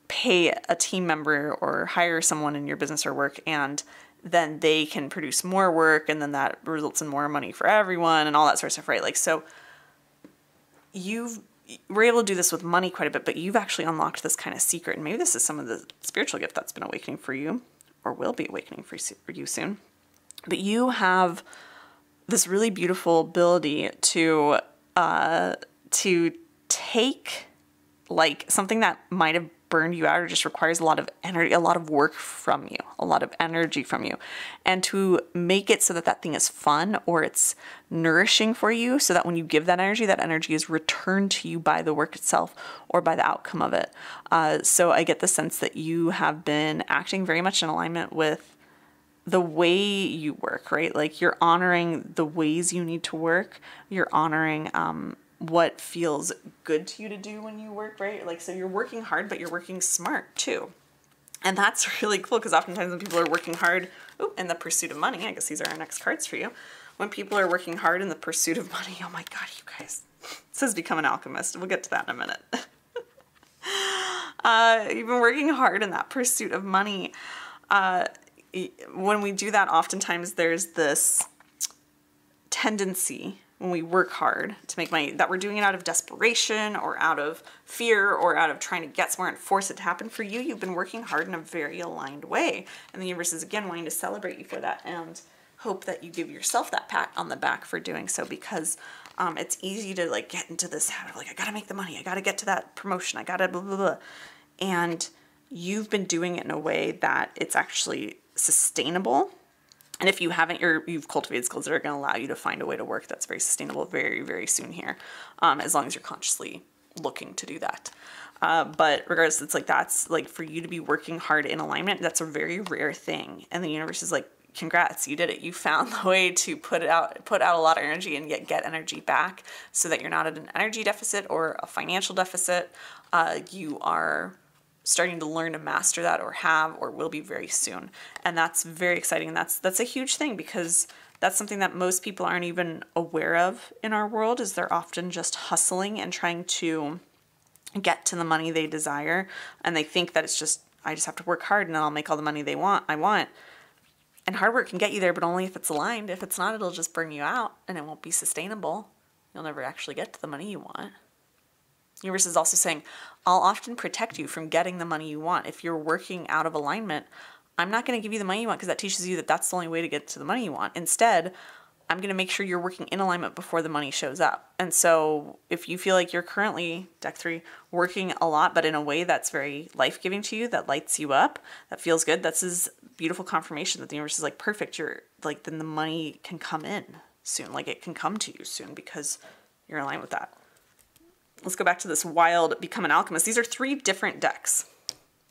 pay a team member or hire someone in your business or work, and then they can produce more work, and then that results in more money for everyone and all that sort of stuff, right? Like, so we're able to do this with money quite a bit, but you've actually unlocked this kind of secret, and maybe this is some of the spiritual gift that's been awakening for you, or will be awakening for you soon. But you have this really beautiful ability to take, like, something that might have burned you out or just requires a lot of energy, a lot of work from you, a lot of energy from you, and to make it so that that thing is fun or it's nourishing for you, so that when you give that energy is returned to you by the work itself or by the outcome of it. So I get the sense that you have been acting very much in alignment with the way you work, right? Like, you're honoring the ways you need to work. You're honoring what feels good to you to do when you work, right? Like, so you're working hard, but you're working smart too. And that's really cool, because oftentimes when people are working hard in the pursuit of money, I guess these are our next cards for you. When people are working hard in the pursuit of money, oh my God, you guys, it says become an alchemist. We'll get to that in a minute. You've been working hard in that pursuit of money. When we do that, oftentimes there's this tendency when we work hard to make money that we're doing it out of desperation or out of fear or out of trying to get somewhere and force it to happen. For you, you've been working hard in a very aligned way. And the universe is, again, wanting to celebrate you for that and hope that you give yourself that pat on the back for doing so, because it's easy to, like, get into this habit of, like, I got to make the money. I got to get to that promotion. I got to blah, blah, blah. And you've been doing it in a way that it's actually sustainable. And if you haven't, you've cultivated skills that are going to allow you to find a way to work that's very sustainable very, very soon here, as long as you're consciously looking to do that. But regardless, it's like, that's like, for you to be working hard in alignment, that's a very rare thing. And the universe is like, congrats, you did it. You found the way to put out a lot of energy and get energy back so that you're not at an energy deficit or a financial deficit. You are starting to learn to master that, or will be very soon. And that's very exciting. And that's a huge thing, because that's something that most people aren't even aware of in our world, is they're often just hustling and trying to get to the money they desire. And they think that it's just, I just have to work hard and then I'll make all the money I want. And hard work can get you there, but only if it's aligned. If it's not, it'll just burn you out and it won't be sustainable. You'll never actually get to the money you want. The universe is also saying, I'll often protect you from getting the money you want. If you're working out of alignment, I'm not going to give you the money you want, because that teaches you that that's the only way to get to the money you want. Instead, I'm going to make sure you're working in alignment before the money shows up. And so if you feel like you're currently, deck 3, working a lot, but in a way that's very life-giving to you, that lights you up, that feels good, that's this beautiful confirmation that the universe is like, perfect, you're like, then the money can come in soon. Like, it can come to you soon because you're in line with that. Let's go back to this wild Become an Alchemist. These are 3 different decks.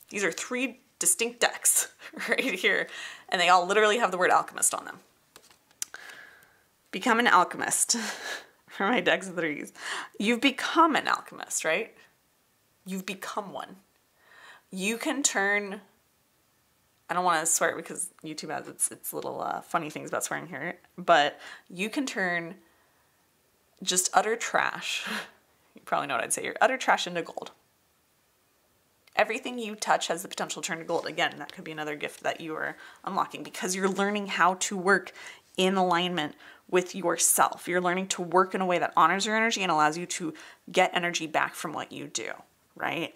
These are 3 distinct decks right here. And they all literally have the word alchemist on them. Become an alchemist. For my decks of 3s. You've become an alchemist, right? You've become one. You can turn, I don't want to swear because YouTube has its little funny things about swearing here, but you can turn just utter trash. You probably know what I'd say. Your utter trash into gold. Everything you touch has the potential to turn to gold. Again, that could be another gift that you are unlocking, because you're learning how to work in alignment with yourself. You're learning to work in a way that honors your energy and allows you to get energy back from what you do, right?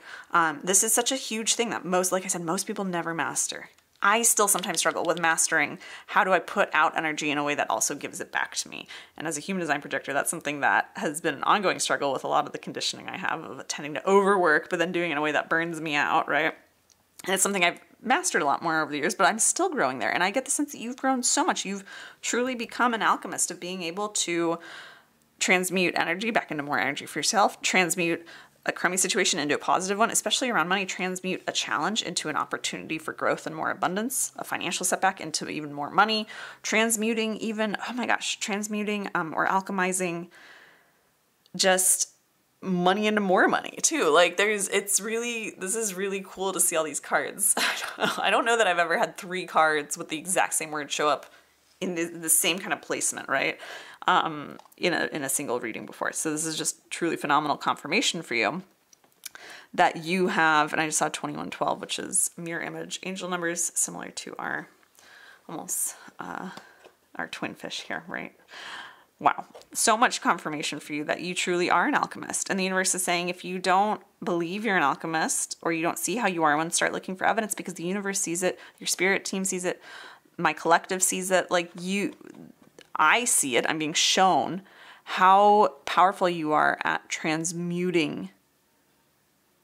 This is such a huge thing that like I said, most people never master. I still sometimes struggle with mastering, how do I put out energy in a way that also gives it back to me? And as a human design projector, that's something that has been an ongoing struggle with a lot of the conditioning I have of tending to overwork, but then doing it in a way that burns me out, right? And it's something I've mastered a lot more over the years, but I'm still growing there. And I get the sense that you've grown so much. You've truly become an alchemist of being able to transmute energy back into more energy for yourself, transmute a crummy situation into a positive one, especially around money, transmute a challenge into an opportunity for growth and more abundance, a financial setback into even more money, transmuting even, oh my gosh, transmuting or alchemizing just money into more money too. Like this is really cool to see all these cards. I don't know that I've ever had 3 cards with the exact same word show up in the same kind of placement, right? In a single reading before. So this is just truly phenomenal confirmation for you that you have, and I just saw 2112, which is mirror image angel numbers, similar to our our twin fish here, right? Wow. So much confirmation for you that you truly are an alchemist. And the universe is saying, if you don't believe you're an alchemist, or you don't see how you are one, start looking for evidence, because the universe sees it, your spirit team sees it, my collective sees it, I see it, I'm being shown how powerful you are at transmuting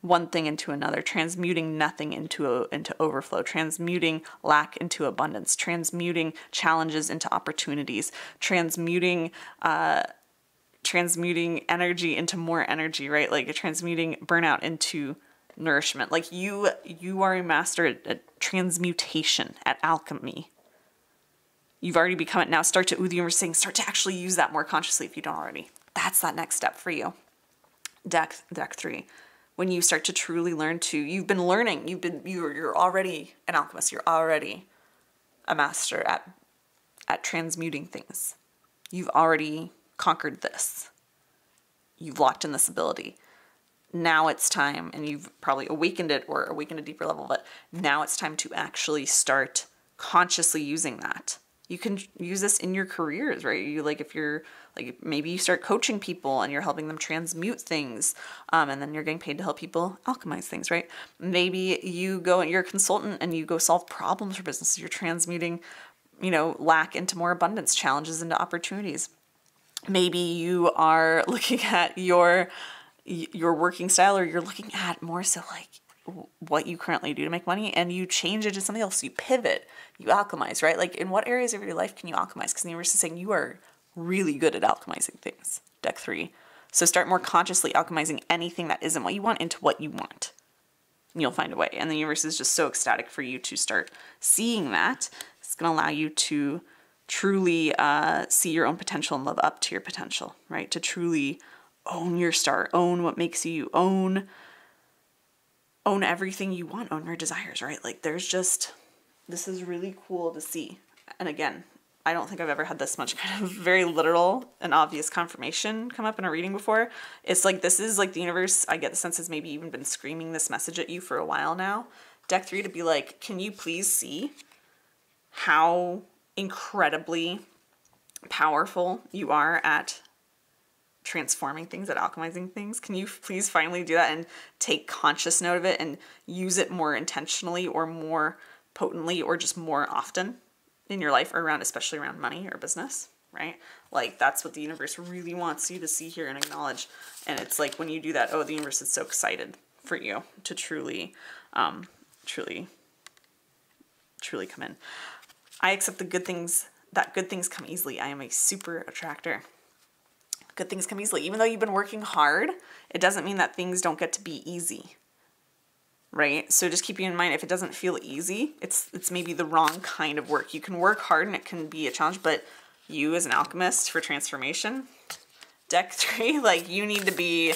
one thing into another, transmuting nothing into overflow, transmuting lack into abundance, transmuting challenges into opportunities, transmuting energy into more energy, right? Like transmuting burnout into nourishment. Like you are a master at transmutation, at alchemy. You've already become it. Now start to, the universe saying, start to actually use that more consciously if you don't already. That's that next step for you. Deck 3. When you start to truly learn to, you've been learning, you're already an alchemist. You're already a master at transmuting things. You've already conquered this. You've locked in this ability. Now it's time, and you've probably awakened it or awakened a deeper level, but now it's time to actually start consciously using that. You can use this in your careers, right? If you're maybe you start coaching people and you're helping them transmute things, and then you're getting paid to help people alchemize things, right? Maybe you go and you're a consultant and you go solve problems for businesses. You're transmuting, lack into more abundance, challenges into opportunities. Maybe you are looking at your working style, or you're looking at more so like what you currently do to make money, and you change it to something else. You pivot, you alchemize, right? Like in what areas of your life can you alchemize? Because the universe is saying you are really good at alchemizing things, deck 3. So start more consciously alchemizing anything that isn't what you want into what you want. And you'll find a way. And the universe is just so ecstatic for you to start seeing that, It's going to allow you to truly see your own potential and live up to your potential, right? To truly own your star, own what makes you, own everything you want, own your desires, right? Like this is really cool to see. And again, I don't think I've ever had this much kind of very literal and obvious confirmation come up in a reading before. It's like, this is like the universe, I get the sense, has maybe even been screaming this message at you for a while now. Deck 3 to be like, can you please see how incredibly powerful you are at transforming things, at alchemizing things? Can you please finally do that and take conscious note of it and use it more intentionally or more potently or just more often in your life, or around, especially around money or business, right? Like, that's what the universe really wants you to see here and acknowledge. And it's like, when you do that, oh, the universe is so excited for you to truly come in. I accept the good things, that good things come easily. I am a super attractor. Good things come easily. Even though you've been working hard, it doesn't mean that things don't get to be easy, right? So just keeping in mind, if it doesn't feel easy, it's maybe the wrong kind of work. You can work hard and it can be a challenge, but you as an alchemist for transformation, deck 3, like, you need to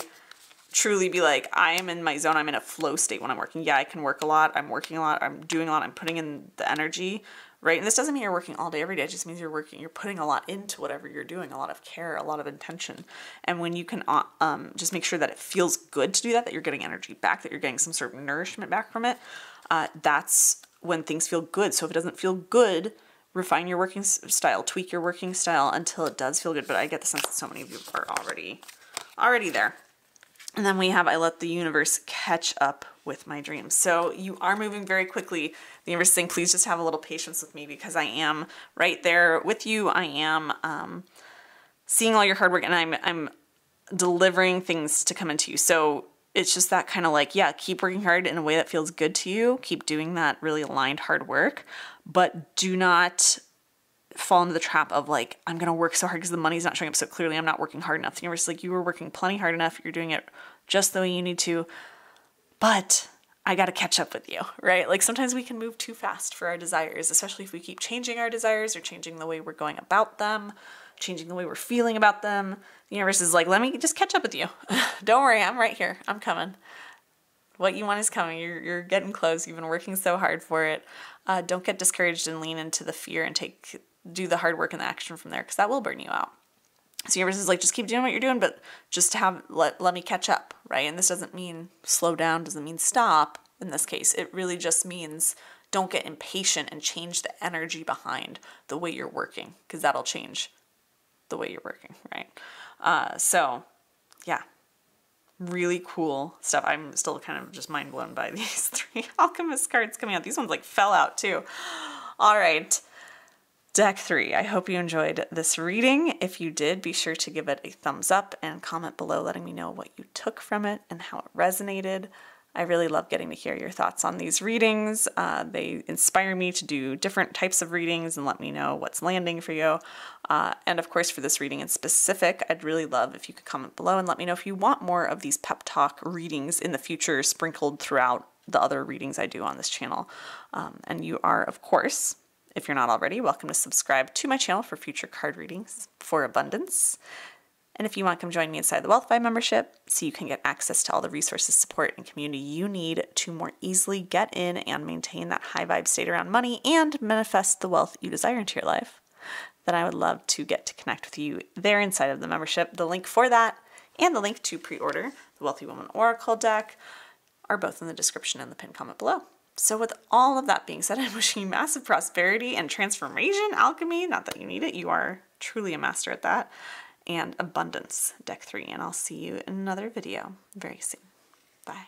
truly be like, I am in my zone. I'm in a flow state when I'm working. Yeah, I can work a lot. I'm working a lot. I'm doing a lot. I'm putting in the energy, right? And this doesn't mean you're working all day, every day. It just means you're putting a lot into whatever you're doing, a lot of care, a lot of intention. And when you can just make sure that it feels good to do that, that you're getting energy back, that you're getting some sort of nourishment back from it, that's when things feel good. So if it doesn't feel good, refine your working style, tweak your working style until it does feel good. But I get the sense that so many of you are already there. And then we have, I let the universe catch up with my dreams. So you are moving very quickly. The universe is saying, please just have a little patience with me, because I am right there with you. I am seeing all your hard work, and I'm delivering things to come into you. So it's just that kind of like, yeah, keep working hard in a way that feels good to you. Keep doing that really aligned hard work, but do not fall into the trap of like, I'm going to work so hard because the money's not showing up, so clearly I'm not working hard enough. The universe is like, you were working plenty hard enough. You're doing it just the way you need to, but I got to catch up with you, right? Like, sometimes we can move too fast for our desires, especially if we keep changing our desires or changing the way we're going about them, changing the way we're feeling about them. The universe is like, let me just catch up with you. Don't worry, I'm right here. I'm coming. What you want is coming. You're getting close. You've been working so hard for it. Don't get discouraged and lean into the fear and do the hard work and the action from there, because that will burn you out. So universe is like, just keep doing what you're doing, but just let me catch up, right? And this doesn't mean slow down, doesn't mean stop in this case. It really just means don't get impatient and change the energy behind the way you're working, because that'll change the way you're working, right? So yeah, really cool stuff. I'm still kind of just mind blown by these 3 alchemist cards coming out. These ones like fell out too. All right. Deck 3, I hope you enjoyed this reading. If you did, be sure to give it a thumbs up and comment below letting me know what you took from it and how it resonated. I really love getting to hear your thoughts on these readings. They inspire me to do different types of readings and let me know what's landing for you. And of course, for this reading in specific, I'd really love if you could comment below and let me know if you want more of these pep talk readings in the future, sprinkled throughout the other readings I do on this channel. And you are, of course, if you're not already, welcome to subscribe to my channel for future card readings for abundance. And if you want, come join me inside the Wealth Vibe membership so you can get access to all the resources, support, and community you need to more easily get in and maintain that high vibe state around money and manifest the wealth you desire into your life. Then I would love to get to connect with you there inside of the membership. The link for that and the link to pre-order the Wealthy Woman Oracle deck are both in the description and the pinned comment below. So with all of that being said, I'm wishing you massive prosperity and transformation, alchemy, not that you need it, you are truly a master at that, and abundance, deck 3, and I'll see you in another video very soon. Bye.